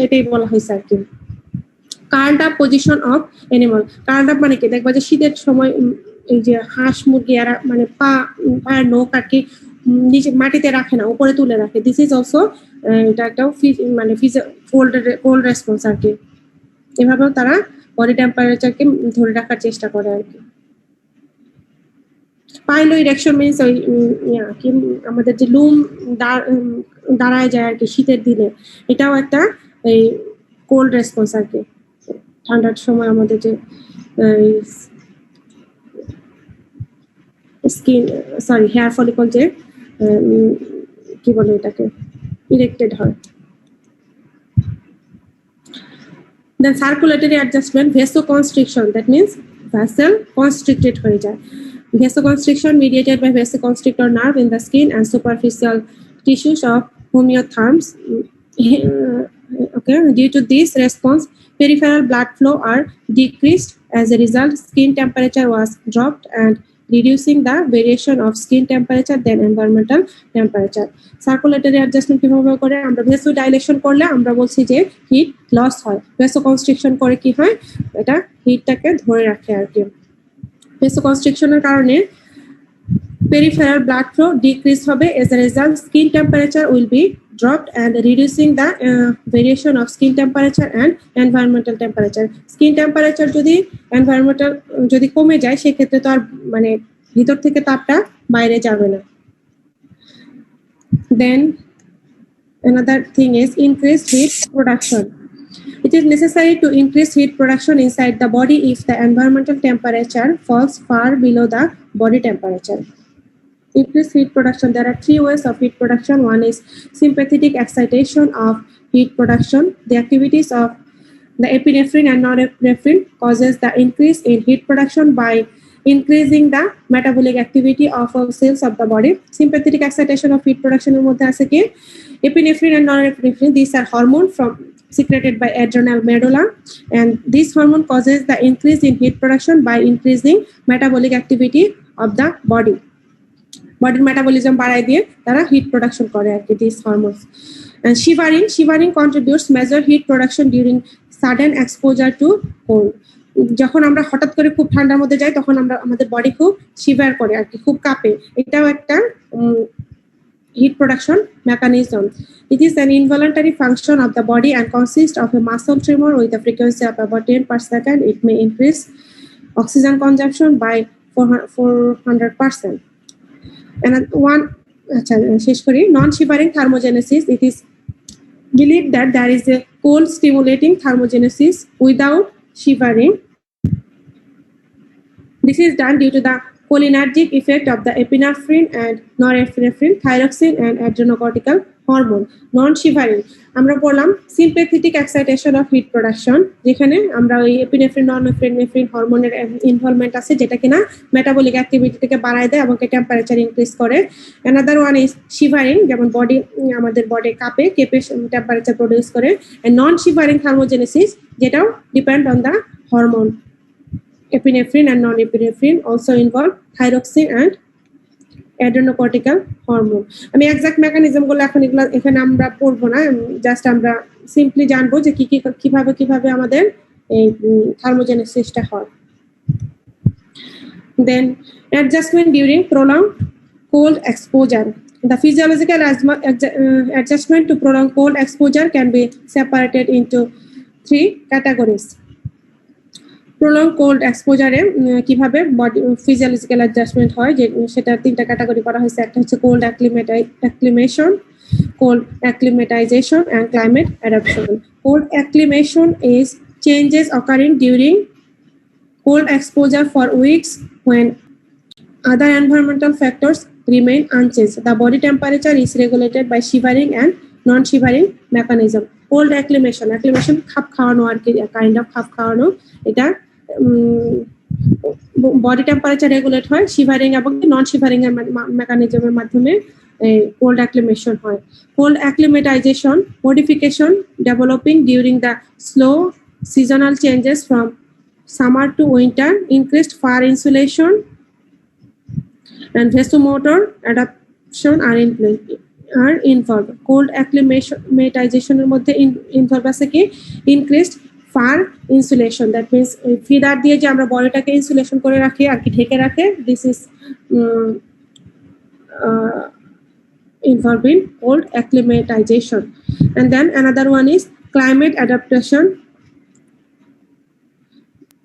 এটাই বলা হয়েছে আর কি। Curled up position of animal. Curled up মানে কি, দেখবা যে শীতের সময় এই যে হাঁস মুরগি এরা মানে পায়ের নখ আর কি নিচে মাটিতে রাখে না, উপরে তুলে রাখে। দিস ইজ অলসো এটা একটা মানে কোল্ড রেসপন্স আর কি। এভাবেও তারা বডি টেম্পারেচারকে ধরে রাখার চেষ্টা করে আর কি। পাইলো ইরেকশন মিন্স ওই কি আমাদের যে লুম দাঁড়ায় যায় আর কি শীতের দিনে, এটাও একটা এই কোল্ড রেসপন্স আর কি। ঠান্ডার সময় আমাদের যে স্কিন হেয়ার ফলিকল যে কি বলে এটাকে ইরেক্টেড হয়। Then circulatory adjustment, vasoconstriction, that means vessel constricted হয়ে যায়। Vasoconstriction mediated by vasoconstrictor nerve in the skin and superficial tissues of homeotherms. Okay, due to this response, peripheral blood flow are decreased. As a result, skin temperature was dropped and reducing the variation of skin temperature than environmental temperature. Circulatory adjustment কিভাবে করে? আমরা vasodilation করলে আমরা বলছি যে heat loss হয়। vasoconstriction করে কি হয়? এটা হিটটাকে ধরে রাখে আর কি। vasoconstrictionের কারণে peripheral blood flow decrease হবে। As a result, skin temperature will be dropped and reducing the variation of skin temperature and environmental temperature. Skin temperature যদি কমে যায় সেক্ষেত্রে তো আর মানে ভিতর থেকে তাপটা বাইরে যাবে না। Then another thing is increased heat production. It is necessary to increase heat production inside the body if the environmental temperature falls far below the body temperature. Increased heat production. There are 3 ways of heat production. One is sympathetic excitation of heat production. The activities of the epinephrine and norepinephrine causes the increase in heat production by increasing the metabolic activity of all cells of the body. Sympathetic excitation of heat production এর মধ্যে আছে কি epinephrine and norepinephrine. These are hormone secreted by adrenal medulla, and this hormone causes the increase in heat production by increasing metabolic activity of the body. Body metabolism বাড়ায় দিয়ে তারা heat production করে আর কি these hormones. And shivering contributes major heat production during sudden exposure to cold. যখন আমরা হঠাৎ করে খুব ঠান্ডার মধ্যে যাই তখন আমাদের বডি খুব শিভার করে আর কি, খুব কাঁপে। এটাও একটা heat production mechanism. It is an involuntary function of the body and consists of a muscle tremor with a frequency of about 10 per second. It may increase oxygen consumption by 400%. And one শেষ করি non-shivering thermogenesis. It is believed that there is a cold stimulating thermogenesis without shivering. This is done due to the cholinergic effect of the epinephrine and norepinephrine, thyroxine and adrenocortical hormone. Non-shivering আমরা বললাম sympathetic excitation of heat production, যেখানে আমরা ওই epinephrine norepinephrine হরমোনের involvement আছে যেটা কিনা metabolic অ্যাক্টিভিটিকে বাড়ায় দেয় এবং টেম্পারেচার ইনক্রিজ করে। another one is shivering, যেমন আমাদের বডি কেঁপে টেম্পারেচার প্রডিউস করে। and non-shivering thermogenesis যেটাও depend on the hormone epinephrine and norepinephrine, also involve thyroxine and adrenocortical hormone. আমি এক্সাক্ট মেকানিজম গুলো এখানে আমরা পড়বো না, জাস্ট আমরা সিম্পলি জানবো যে কিভাবে আমাদের এই থার্মোজেনেসিসটা হয়। Then adjustment during prolonged cold exposure. The physiological adjustment to prolonged cold exposure can be separated into 3 categories. prolonged cold exposure কিভাবে বডি ফিজিওলজিক্যাল অ্যাডজাস্টমেন্ট হয় যে সেটা 3টা ক্যাটাগরি করা হয়েছে। একটা হচ্ছে cold অ্যাক্লিমেশন, cold acclimatization and climate adaptation. Cold acclimation is changes occurring during cold exposure for weeks when other environmental factors remain unchanged. The body temperature is regulated by shivering and non-shivering mechanism. Cold acclimation খাপ খাওয়ানো আর কি, kind of খাপ খাওয়ানো। এটা body temperature regulate হয় shivering এবং নন shivering এর মেকানিজমের মাধ্যমে cold acclimation হয়। Cold acclimatization modification developing during the slow seasonal changes from summer to winter, increased fur insulation and vasomotor adaptation are involved. Cold acclimatization এর মধ্যে ইনভলভ আছে কি increased fur insulation, that means feather দিয়ে যে আমরা বডিটাকে insulation করে রাখি আর কি, ঢেকে রাখে, this is involving cold acclimatization. And then another one is climate adaptation.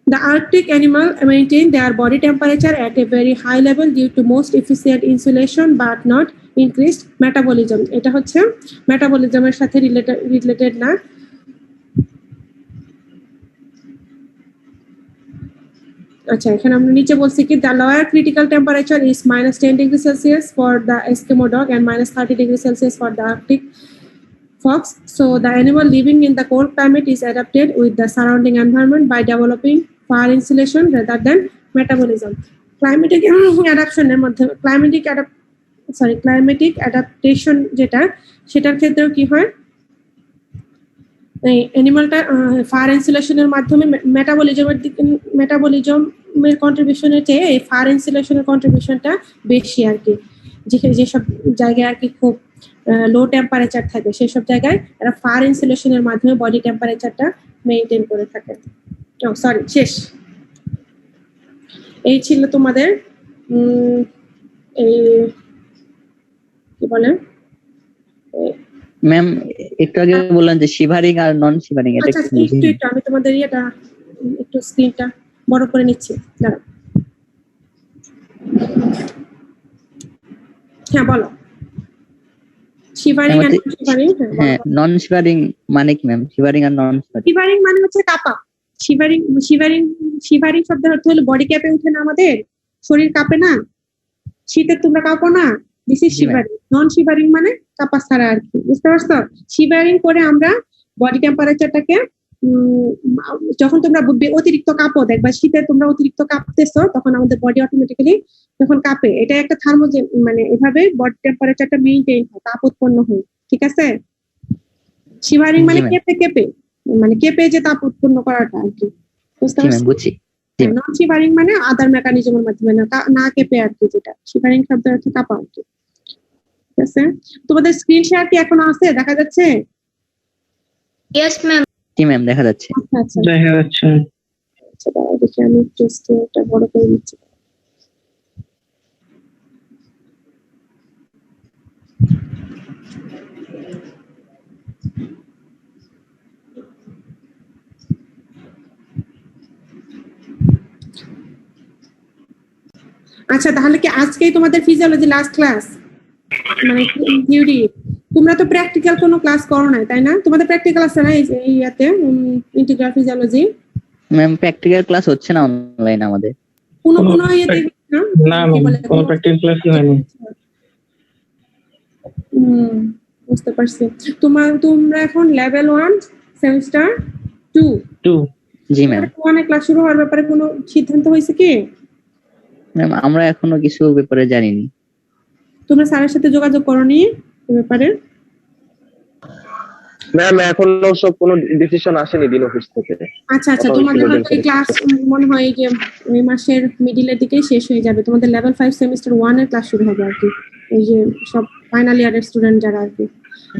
The Arctic animal maintain their body temperature at a very high level due to most efficient insulation but not increased metabolism. এটা হচ্ছে মেটাবলিজমের সাথে related না। আচ্ছা, এখানে আমরা নিচে বলছি কি the lower critical temperature is -10 degrees Celsius for the Eskimo dog and -30 degrees Celsius for the Arctic fox. So the animal living in the cold climate is adapted with the surrounding environment by developing far insulation rather than metabolism. Climatic adaptationের মধ্যে climatic adaptation যেটা সেটার ক্ষেত্রেও কি হয়, এই অ্যানিমালটা fur ইনসুলেশনের মাধ্যমে মেটাবলিজমের কন্ট্রিবিউশনের চেয়ে এই ফার ইনসুলেশনের কন্ট্রিবিউশনটা বেশি আর কি। যেসব জায়গায় আর কি খুব লো টেম্পারেচার থাকে সেসব জায়গায় এরা ফার ইনসুলেশনের মাধ্যমে বডি টেম্পারেচারটা মেইনটেইন করে থাকে। সরি, শেষ। এই ছিল তোমাদের এই কি বলে ম্যাম, একটু আগে বললেন যে শিভারিং আর নন শিভারিং, এটা আচ্ছা, কি বুঝিনি। একটু আমি তোমাদের এটা একটু স্ক্রিনটা বড় করে নিচ্ছি, দাঁড়াও। হ্যাঁ বলো, শিভারিং আর নন শিভারিং। হ্যাঁ, নন শিভারিং মানে কি ম্যাম? শিভারিং আর নন শিভারিং। শিভারিং মানে হচ্ছে কাঁপা। শিভারিং শব্দের অর্থ হলো বডি ক্যাপে উঠে না, আমাদের শরীর কাঁপে না, শীতে তোমরা কাঁপো না, this is shivering. Non shivering মানে কাঁপা ছাড়া আর কি, বুঝতে পারছো? শিভারিং করে আমরা বডি টেম্পারেচারটাকে যখন তোমরা অতিরিক্ত কাঁপো, দেখবা শীতে তোমরা অতিরিক্ত কাঁপতেছো, তখন আমাদের বডি অটোমেটিক্যালি যখন কাঁপে, এটা একটা থার্মোজেন, মানে এভাবে বডি টেম্পারেচারটা মেইনটেইন হয়, তাপ উৎপন্ন হয়, ঠিক আছে? শিভারিং মানে কেঁপে মানে কেঁপে যে তাপ উৎপন্ন করাটা আর কি, বুঝতে পারছো? বুঝছি। নন শিভারিং মানে আদার মেকানিজমের মাধ্যমে না কেঁপে আর কি, যেটা শিভারিং শব্দের অর্থ কাঁপা আর কি, ঠিক আছে? তোমাদের স্ক্রিন শেয়ার কি এখন আছে, দেখা যাচ্ছে? Yes ma'am. জি ম্যাম, দেখা যাচ্ছে। আচ্ছা দেখা যাচ্ছে। আচ্ছা, দাঁড়াও দেখি আমি একটু স্ক্রিনটা বড় করে দিচ্ছি। আচ্ছা, তাহলে কি আজকেই তোমাদের ফিজিওলজি লাস্ট ক্লাস, মানে থিওরি? তোমরা তো প্র্যাকটিক্যাল কোনো ক্লাস করো না, তাই না? তোমাদের প্র্যাকটিক্যাল আছে না এই ইয়াতে integral physiology? Ma'am, practical class হচ্ছে না অনলাইন আমাদের। কোনো ইয়েতে না কোনো প্র্যাকটিক্যাল ক্লাসই হয়নি। বুঝতে পারছি। তোমরা এখন লেভেল 1 সেমিস্টার 2। জি ম্যাম। 1 এ ক্লাস শুরু হওয়ার ব্যাপারে কোনো সিদ্ধান্ত হয়েছে কি? ম্যাম, আমরা এখনো কিছু ব্যাপারে জানিনি। তোমরা স্যারের সাথে যোগাযোগ করোনি এই ব্যাপারে? ম্যাম এখনো সব কোনো ডিসিশন আসেনি দিন অফিস থেকে। আচ্ছা, তোমাদের হয়তো ক্লাস মনে হয় যে এই মাসের মিডিলের দিকেই শেষ হয়ে যাবে। তোমাদের লেভেল 5 সেমিস্টার 1 এর ক্লাস শুরু হবে আর কি, এই যে সব ফাইনাল ইয়ারের স্টুডেন্ট যারা আর কি।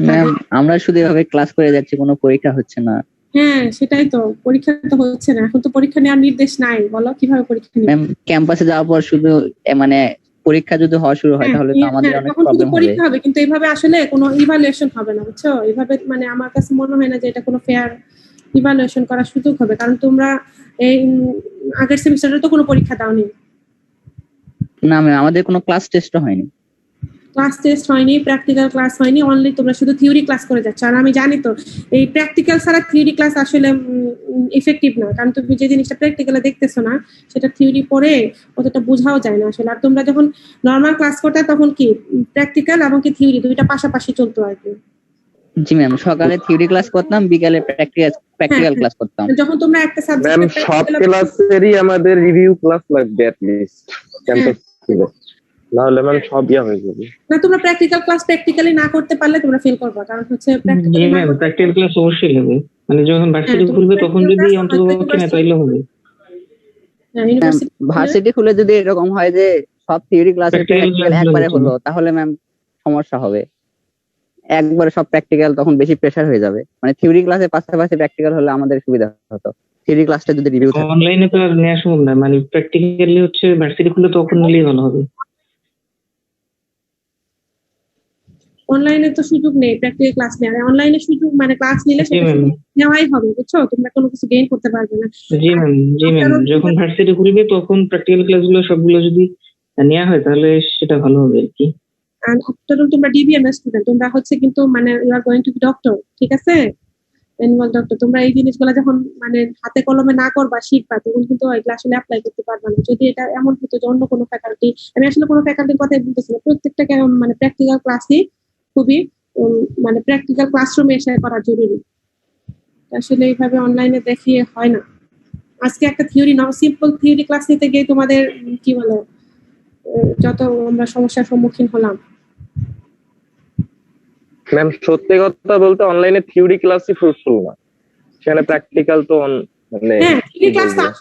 ম্যাম, আমরা শুধু এভাবে ক্লাস করে যাচ্ছি, কোনো পরীক্ষা হচ্ছে না। হ্যাঁ, সেটাই তো, পরীক্ষা তো হচ্ছে না, এখন তো পরীক্ষা নেওয়ার নির্দেশ নাই, বলো কিভাবে পরীক্ষা নেবে? ম্যাম, ক্যাম্পাসে যাওয়ার পর শুধু মানে পরীক্ষা যদি হওয়া শুরু হয় তাহলে তো আমাদের অনেক প্রবলেম হবে। পরীক্ষা হবে, কিন্তু এইভাবে আসলে কোনো ইভালুয়েশন হবে না, বুঝছো? এইভাবে মানে আমার কাছে মনে হয় না যে এটা কোনো ফেয়ার ইভালুয়েশন করার সুযোগ হবে, কারণ তোমরা এই আগের সেমিস্টারে তো কোনো পরীক্ষা দাওনি। না ম্যাম, আমাদের কোনো ক্লাস টেস্টও হয়নি। ক্লাস টেস্ট হয়নি, প্র্যাকটিক্যাল ক্লাস হয়নি, অনলি তোমরা শুধু থিওরি ক্লাস করে যাচ্ছ। আর আমি জানি তো এই প্র্যাকটিক্যাল ছাড়া থিওরি ক্লাস আসলে ইফেক্টিভ না, কারণ তুমি যে জিনিসটা প্র্যাকটিক্যালে দেখতেছো না সেটা থিওরি পড়ে অতটা বোঝাও যায় না আসলে। আর তোমরা যখন নর্মাল ক্লাস করতে তখন কি প্র্যাকটিক্যাল এবং কি থিওরি দুইটা পাশাপাশি চলতো আর কি। জি ম্যাম, সকালে থিওরি ক্লাস করতাম, বিকালে প্র্যাকটিক্যাল ক্লাস করতাম। যখন তোমরা একটা ম্যাম সাবজেক্ট সব ক্লাসেরই আমাদের রিভিউ ক্লাস লাগবে অ্যাট লিস্ট ক্যাম্পাস থেকে, না হলে ম্যাম সব হয়ে যাবে। না, তোমরা প্র্যাকটিক্যাল ক্লাস প্র্যাকটিক্যালি না করতে পারলে তোমরা ফেল করবে, কারণ হচ্ছে প্র্যাকটিক্যাল ক্লাস অবশ্যই হবে, মানে যখন ভার্সিটি খুলবে তখন যদি অন্তত না তাইলে হবে। ভার্সিটি খুলে যদি এরকম হয় যে সব থিওরি ক্লাস একবারে হলো তাহলে ম্যাম সমস্যা হবে। একবারে সব প্র্যাকটিক্যাল তখন বেশি প্রেসার হয়ে যাবে, মানে থিওরি ক্লাসের পাশাপাশি প্র্যাকটিক্যাল হলে আমাদের সুবিধা হতো। থিওরি ক্লাসটা যদি রিভিউ থাকে অনলাইনে তো আর নেওয়া সম্ভব না, মানে প্র্যাকটিক্যালি হচ্ছে ভার্সিটি খুলে তখন নিলেই ভালো হবে। অনলাইনে তো সুযোগ নেই প্র্যাকটিক্যাল ক্লাস নেওয়ার, অনলাইনে সুযোগ মানে ক্লাস নিলে জি সেটা ম্যাম, নেওয়াই হবে, বুঝছো? তোমরা কোনো কিছু গেইন করতে পারবে না। জি ম্যাম, জি ম্যাম, যখন ভার্সিটি খুলবে তখন প্র্যাকটিক্যাল ক্লাসগুলো সবগুলো যদি নেওয়া হয় তাহলে সেটা ভালো হবে আর কি। And after all, তোমরা ডিবিএমএস স্টুডেন্ট, তোমরা হচ্ছে কিন্তু মানে you are going to be doctor, ঠিক আছে? Animal doctor. তোমরা এই জিনিসগুলো যখন মানে হাতে কলমে না করবা, শিখবা, তখন কিন্তু এগুলো আসলে অ্যাপ্লাই করতে পারবা না। যদি এটা এমন হতো যে অন্য কোনো ফ্যাকাল্টি, আমি আসলে কোনো ফ্যাকাল্টির কথাই বলতেছি না, প্রত্যেকটা মানে প্র্যাকটিক্যাল ক্লাসই খুবই মানে প্র্যাকটিক্যাল ক্লাসরুমে এসে করা জরুরি। আসলে এইভাবে অনলাইনে দেখিয়ে হয় না। আজকে একটা থিওরি নাও, সিম্পল থিওরি ক্লাস নিতে গিয়ে তোমাদের কি বলে যত আমরা সমস্যার সম্মুখীন হলাম। ম্যাম সত্যি কথা বলতে অনলাইনে থিওরি ক্লাসই ফ্রুটফুল না, সেখানে প্র্যাকটিক্যাল তো মানে হ্যাঁ, কি থিওরি ক্লাস বলবো,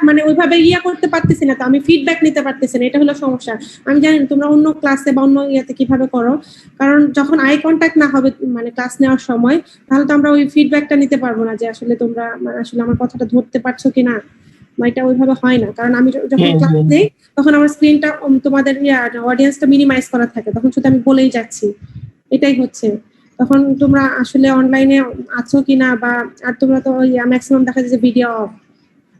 মানে ওইভাবে করতে পারতেছি না, তো আমি ফিডব্যাক নিতে পারতেছি না, এটা হলো সমস্যা। আমি জানি না তোমরা অন্য ক্লাসে বা অন্য ইয়াতে কিভাবে করো, কারণ যখন আই কন্ট্যাক্ট না হবে মানে ক্লাস নেওয়ার সময়, তাহলে তো আমরা ওই ফিডব্যাকটা নিতে পারবো না যে আসলে তোমরা মানে আসলে আমার কথাটা ধরতে পারছো কিনা, বা এটা ওইভাবে হয় না। কারণ আমি যখন ক্লাস নেই তখন আমার স্ক্রিনটা তোমাদের অডিয়েন্সটা মিনিমাইজ করা থাকে, তখন শুধু আমি বলেই যাচ্ছি, এটাই হচ্ছে। তখন তোমরা আসলে অনলাইনে আছো কিনা, বা আর তোমরা তো ম্যাক্সিমাম দেখা যায় যে ভিডিও অফ,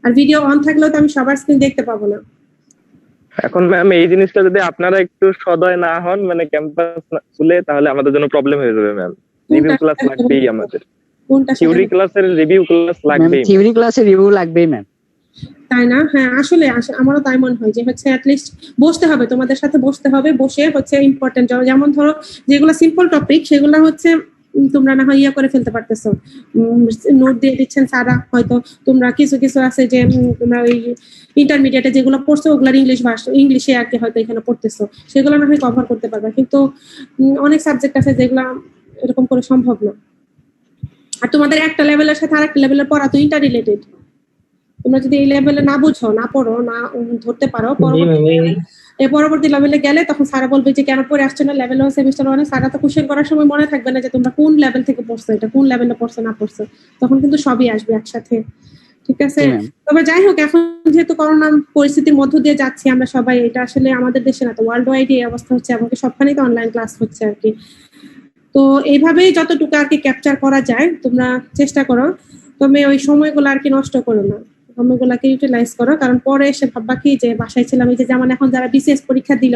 আর ভিডিও অন থাকলেও তো আমি সবার স্ক্রিন দেখতে পাবো না। এখন ম্যাম এই জিনিসটা যদি আপনারা একটু সদয় না হন মানে ক্যাম্পাস খুলে, তাহলে আমাদের জন্য প্রবলেম হয়ে যাবে ম্যাম। রিভিউ ক্লাস লাগবেই আমাদের, কোনটা থিওরি ক্লাসের রিভিউ ক্লাস ম্যাম লাগবেই। থিওরি ক্লাসে রিভিউ লাগবেই ম্যাম। তাই না? হ্যাঁ, আসলে আমারও তাই মনে হয় যে হচ্ছে অ্যাটলিস্ট বসতে হবে, তোমাদের সাথে বসতে হবে, বসে হচ্ছে ইম্পর্টেন্ট যেমন ধরো যেগুলো সিম্পল টপিক সেগুলো হচ্ছে তোমরা না হয় করে ফেলতে পারতেছো, নোট দিয়ে দিচ্ছেন স্যারা, হয়তো তোমরা কিছু কিছু আছে যে তোমরা ওই ইন্টারমিডিয়েটে যেগুলো পড়ছো ওগুলার ইংলিশ ভাষা ইংলিশে আর কি হয়তো এখানে পড়তেছো, সেগুলো না হয় কভার করতে পারবে, কিন্তু অনেক সাবজেক্ট আছে যেগুলো এরকম করে সম্ভব না। আর তোমাদের একটা লেভেলের সাথে আরেকটা লেভেলের পড়া তো ইন্টার রিলেটেড, তোমরা যদি এই লেভেলে না বুঝো, না পড়ো, না ধরতে পারো, পরবর্তী লেভেলে গেলে তখন স্যারা বলবে যে কেন পড়ে আসছো না, লেভেল 1 সেমিস্টার 1 স্যারা তো কোশ্চেন করার সময় মনে থাকবে না যে তোমরা কোন লেভেল থেকে পড়ছো, এটা কোন লেভেলে পড়ছো না পড়ছো, তখন কিন্তু সবই আসবে একসাথে, ঠিক আছে? তবে যাই হোক, এখন যেহেতু করোনা পরিস্থিতির মধ্য দিয়ে যাচ্ছি আমরা সবাই, এটা আসলে আমাদের দেশে না তো ওয়ার্ল্ড ওয়াইড এই অবস্থা হচ্ছে, এবং সবখানেই তো অনলাইন ক্লাস হচ্ছে আর কি। তো এইভাবেই যতটুকু আর কি ক্যাপচার করা যায় তোমরা চেষ্টা করো, তবে ওই সময়গুলো আর কি নষ্ট করো না, সময়গুলোকে ইউটিলাইজ করো, কারণ পরে এসে ভাববা কি যে বাসায় ছিলাম। এই যে যেমন এখন যারা বিসিএস পরীক্ষা দিল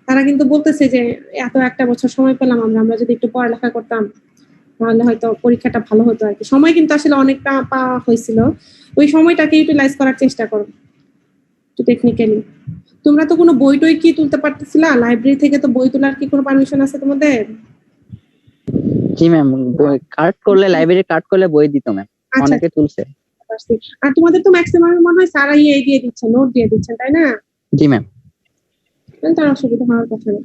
তারা কিন্তু বলতেছে যে এত একটা বছর সময় পেলাম আমরা যদি একটু পড়ালেখা করতাম তাহলে হয়তো পরীক্ষাটা ভালো হতো আর কি। সময় কিন্তু আসলে অনেকটা পাওয়া হয়েছিল, ওই সময়টাকে ইউটিলাইজ করার চেষ্টা করো একটু টেকনিক্যালি। তোমরা তো কোনো বই টই কি তুলতে পারতেছিলা? লাইব্রেরি থেকে তো বই তোলার কি কোনো পারমিশন আছে তোমাদের? জি ম্যাম, কার্ড করলে লাইব্রেরি কার্ড করলে বই দিত ম্যাম, অনেকে তুলছে। আর তোমাদের তো ম্যাক্সিমাম মনে হয় স্যার দিয়ে দিচ্ছেন, নোট দিয়ে দিচ্ছেন, তাই না? জি ম্যাম। তার অসুবিধা হওয়ার কথা না।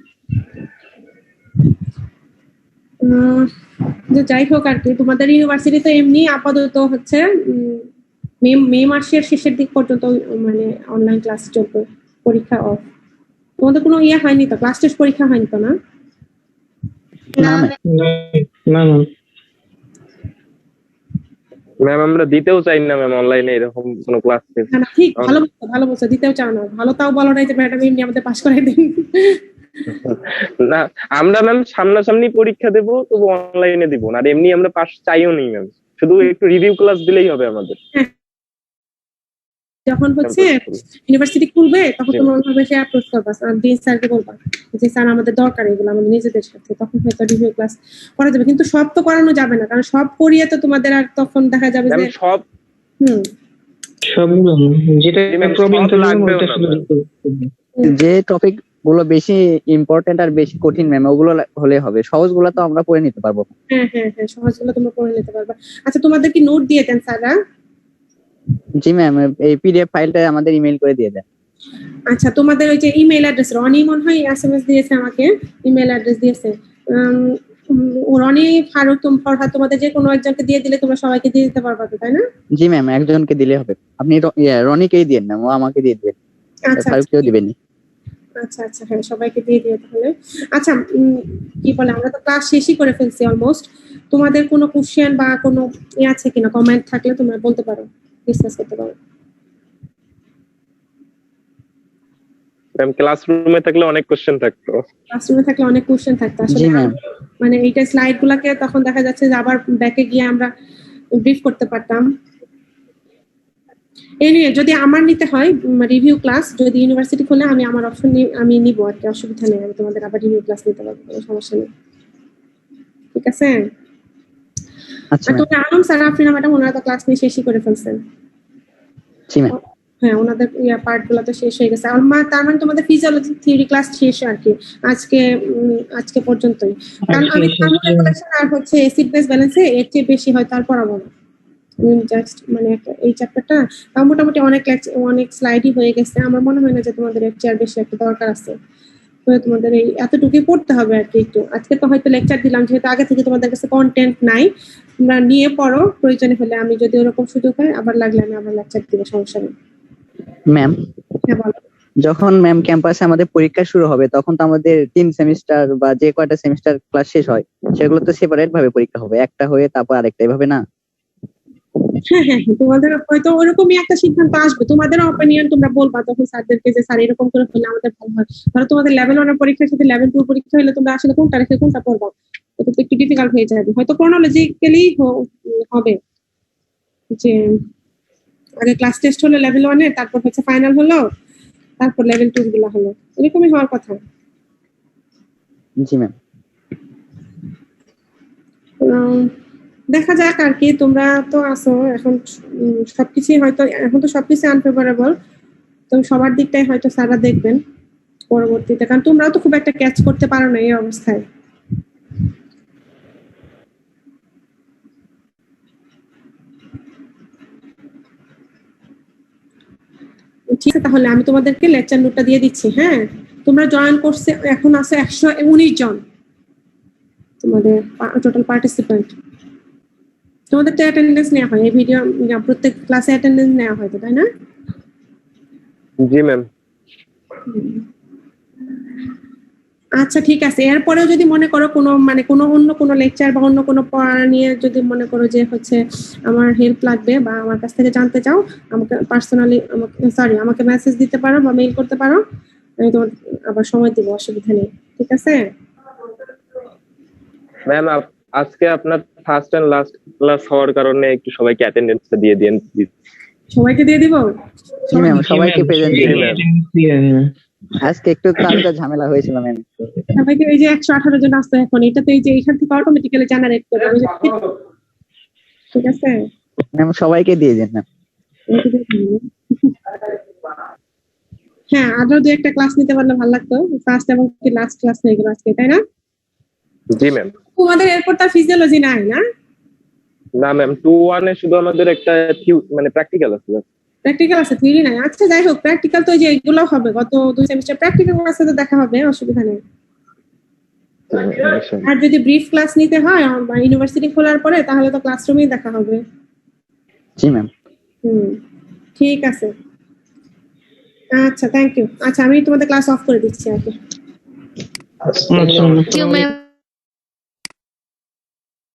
যে যাই হোক আর কি, তোমাদের ইউনিভার্সিটিতে এমনি আপাতত হচ্ছে মে মাসের শেষের দিক পর্যন্ত মানে অনলাইন ক্লাস চলবে, পরীক্ষা অফ। তোমাদের কোনো হয়নি তো, ক্লাস টেস্ট পরীক্ষা হয়নি তো? না ম্যাম আমরা দিতেও চাই না ম্যাম অনলাইনে এরকম কোনো ক্লাস টেস্ট। ঠিক, ভালো বলছো, দিতেও চাও না, ভালো তাও বলো নাই যে ম্যাডাম এমনি আমাদের পাস করাই দিন। না আমরা ম্যাম সামনাসামনি পরীক্ষা দেবো, তবু অনলাইনে দিব না, আর এমনি আমরা পাস চাইও নি ম্যাম, শুধু একটু রিভিউ ক্লাস দিলেই হবে আমাদের। যখন হচ্ছে ইউনিভার্সিটি খুলবে তখন তোমরা ওইভাবে সে অ্যাপ্রোচ করবা, ডিন স্যারকে বলবা যে স্যার আমাদের দরকার এগুলো আমাদের নিজেদের সাথে, তখন হয়তো রিভিউ ক্লাস করা যাবে। কিন্তু সব তো করানো যাবে না, কারণ সব করিয়ে তো তোমাদের আর তখন দেখা যাবে যে সব সবগুলো যেটা প্রবলেম লাগবে, যে টপিক গুলো বেশি ইম্পর্টেন্ট আর বেশি কঠিন ম্যাম ওগুলো হলে হবে, সহজগুলো তো আমরা পড়ে নিতে পারবো। হ্যাঁ, সহজগুলো তোমরা পড়ে নিতে পারবা। আচ্ছা, তোমাদের কি নোট দিয়ে দেন স্যাররা? জি ম্যাম, এই পিডিএফ ফাইলটা আমাদের ইমেল করে দিয়ে দেন। আচ্ছা, তোমাদের ওই যে ইমেল অ্যাড্রেস, রনি মনে হয় এসএমএস দিয়েছে আমাকে, ইমেল অ্যাড্রেস দিয়েছে। রনি, ফারুক, ফরহাদ, তোমাদের যে কোনো একজনকে দিয়ে দিলে তোমরা সবাইকে দিয়ে দিতে পারবা তো, তাই না? জি ম্যাম, একজনকে দিলে হবে। আপনি রনিকেই দিন না, ও আমাকে দিয়ে দিবেন, ফারুককেও দিবেন। আচ্ছা, হ্যাঁ, সবাইকে দিয়ে দিও তাহলে। আচ্ছা, কি বলে, আমরা তো ক্লাস শেষই করে ফেলছি অলমোস্ট। তোমাদের কোনো কোশ্চেন বা কোনো আছে কিনা, কমেন্ট থাকলে তোমরা বলতে পারো, ডিসকাস করতে পারো। ম্যাম ক্লাসরুমে থাকলে অনেক কোশ্চেন থাকতো। ক্লাসরুমে থাকলে অনেক কোশ্চেন থাকতো জি আসলে ম্যাম। মানে এইটা স্লাইড গুলাকে তখন দেখা যাচ্ছে যে আবার ব্যাকে গিয়ে আমরা ব্রিফ করতে পারতাম। এই নিয়ে যদি আমার নিতে হয় রিভিউ ক্লাস, যদি ইউনিভার্সিটি খোলে আমি আমার অপশন আমি নিব আর কি, অসুবিধা নেই, আমি তোমাদের আবার রিভিউ ক্লাস নিতে পারবো, কোনো সমস্যা নেই। ঠিক আছে। আচ্ছা আর ম্যাম। তোমরা আলম স্যার আফরিনা ম্যাডাম ওনারা তো ক্লাস নিয়ে শেষই করে ফেলছেন। জি ম্যাম। হ্যাঁ ওনাদের পার্ট গুলো তো শেষ হয়ে গেছে। তার মানে তোমাদের ফিজিওলজি থিওরি ক্লাস শেষ আর কি আজকে পর্যন্তই। কারণ আমি থার্মোরেগুলেশন আর হচ্ছে অ্যাসিড বেস ব্যালেন্সে এর চেয়ে বেশি হয়তো আর পড়াবো না। জাস্ট মানে এই চ্যাপ্টারটা মোটামুটি অনেক স্লাইডই হয়ে গেছে। আমার মনে হয় না যে তোমাদের এর চেয়ে আর বেশি একটা দরকার আছে। তো তোমাদের এই এতটুকুই পড়তে হবে আর কি। একটু আজকে তো হয়তো লেকচার দিলাম, যেহেতু আগে থেকে তোমাদের কাছে কন্টেন্ট নাই, তোমরা নিয়ে পড়ো, প্রয়োজনে হলে আমি যদি ওরকম সুযোগ হয় আবার লাগলে আমি আবার লেকচার দিব, সমস্যা নেই। ম্যাম হ্যাঁ বলো। যখন ম্যাম ক্যাম্পাসে আমাদের পরীক্ষা শুরু হবে তখন তো আমাদের 3 সেমিস্টার বা যে কয়টা সেমিস্টার ক্লাস শেষ হয় সেগুলো তো সেপারেট ভাবে পরীক্ষা হবে, একটা হয়ে তারপর আরেকটা, এভাবে না? হ্যাঁ, তোমাদের হয়তো ওরকমই একটা সিদ্ধান্ত আসবে, তোমাদের অপিনিয়ন তোমরা বলবা তখন স্যারদেরকে যে স্যার এরকম করে হলে আমাদের ভালো হয়। ধরো তোমাদের লেভেল 1 এর পরীক্ষার সাথে লেভেল 2 পরীক্ষা হলে তোমরা আসলে কোনটা রেখে কোনটা পড়বা, এটা তো একটু ডিফিকাল্ট হয়ে যাবে। হয়তো ক্রোনোলজিক্যালি হবে যে আগে ক্লাস টেস্ট হলো লেভেল 1 এর, তারপর হচ্ছে ফাইনাল হলো, তারপর লেভেল 2 গুলো হলো, এরকমই হওয়ার কথা। জি ম্যাম। দেখা যাক আর কি। তোমরা তো আসো এখন, সবকিছুই হয়তো এখন তো সবকিছু আনফেভারেবল, তো সবার দিকটাই হয়তো স্যাররা দেখবেন পরবর্তীতে, কারণ তোমরাও তো খুব একটা ক্যাচ করতে পারো না এই অবস্থায়। ঠিক আছে, তাহলে আমি তোমাদেরকে লেকচার নোটটা দিয়ে দিচ্ছি। হ্যাঁ, তোমরা জয়েন কোর্সে এখন আছে 119 জন তোমাদের টোটাল পার্টিসিপেন্ট। তোমাদের তো অ্যাটেন্ডেন্স নেওয়া হয়, এই ভিডিও প্রত্যেক ক্লাসে অ্যাটেন্ডেন্স নেওয়া হয় তো, তাই না? জি ম্যাম। আচ্ছা ঠিক আছে, এরপরেও যদি মনে করো কোনো অন্য কোনো লেকচার বা অন্য কোনো পড়া নিয়ে যদি মনে করো যে হচ্ছে আমার হেল্প লাগবে বা আমার কাছ থেকে জানতে চাও, আমাকে পার্সোনালি আমাকে মেসেজ দিতে পারো বা মেইল করতে পারো, আমি তোমার আবার সময় দিব, অসুবিধা নেই। ঠিক আছে ম্যাম আজকে আপনার ফার্স্ট এন্ড লাস্ট ক্লাস হওয়ার কারণে একটু সবাইকে অ্যাটেন্ডেন্সটা দিয়ে দিন প্লিজ। সবাইকে দিয়ে দিব। জি ম্যাম, সবাইকে প্রেজেন্ট আজকে একটু তালটা ঝামেলা হয়েছিল ম্যাম। সবাইকে এই যে 118 জন আসছে এখন, এটা তো এই যে এখান থেকে অটোমেটিক্যালি জেনারেট করবে। ঠিক আছে ম্যাম, সবাইকে দিয়ে দিন ম্যাম। হ্যাঁ, আরো দু একটা ক্লাস নিতে পারলে ভালো লাগতো। ফার্স্ট এবং কি লাস্ট ক্লাস হয়ে গেল আজকে, তাই না? জি ম্যাম। তোমাদের এরপর তার ফিজিওলজি নাই না? না ম্যাম, 2-1 এ শুধু আমাদের একটা মানে প্র্যাকটিক্যাল আছে। প্র্যাকটিক্যাল আছে, থিওরি নাই। আচ্ছা যাই হোক, প্র্যাকটিক্যাল তো এই যে এগুলো হবে গত 2 সেমিস্টার, প্র্যাকটিক্যাল ক্লাসে তো দেখা হবে, অসুবিধা নেই। আর যদি ব্রিফ ক্লাস নিতে হয় বা ইউনিভার্সিটি খোলার পরে, তাহলে তো ক্লাসরুমেই দেখা হবে। জি ম্যাম। ঠিক আছে, আচ্ছা থ্যাংক ইউ। আচ্ছা আমি তোমাদের ক্লাস অফ করে দিচ্ছি আর কি। Thank you, ma'am.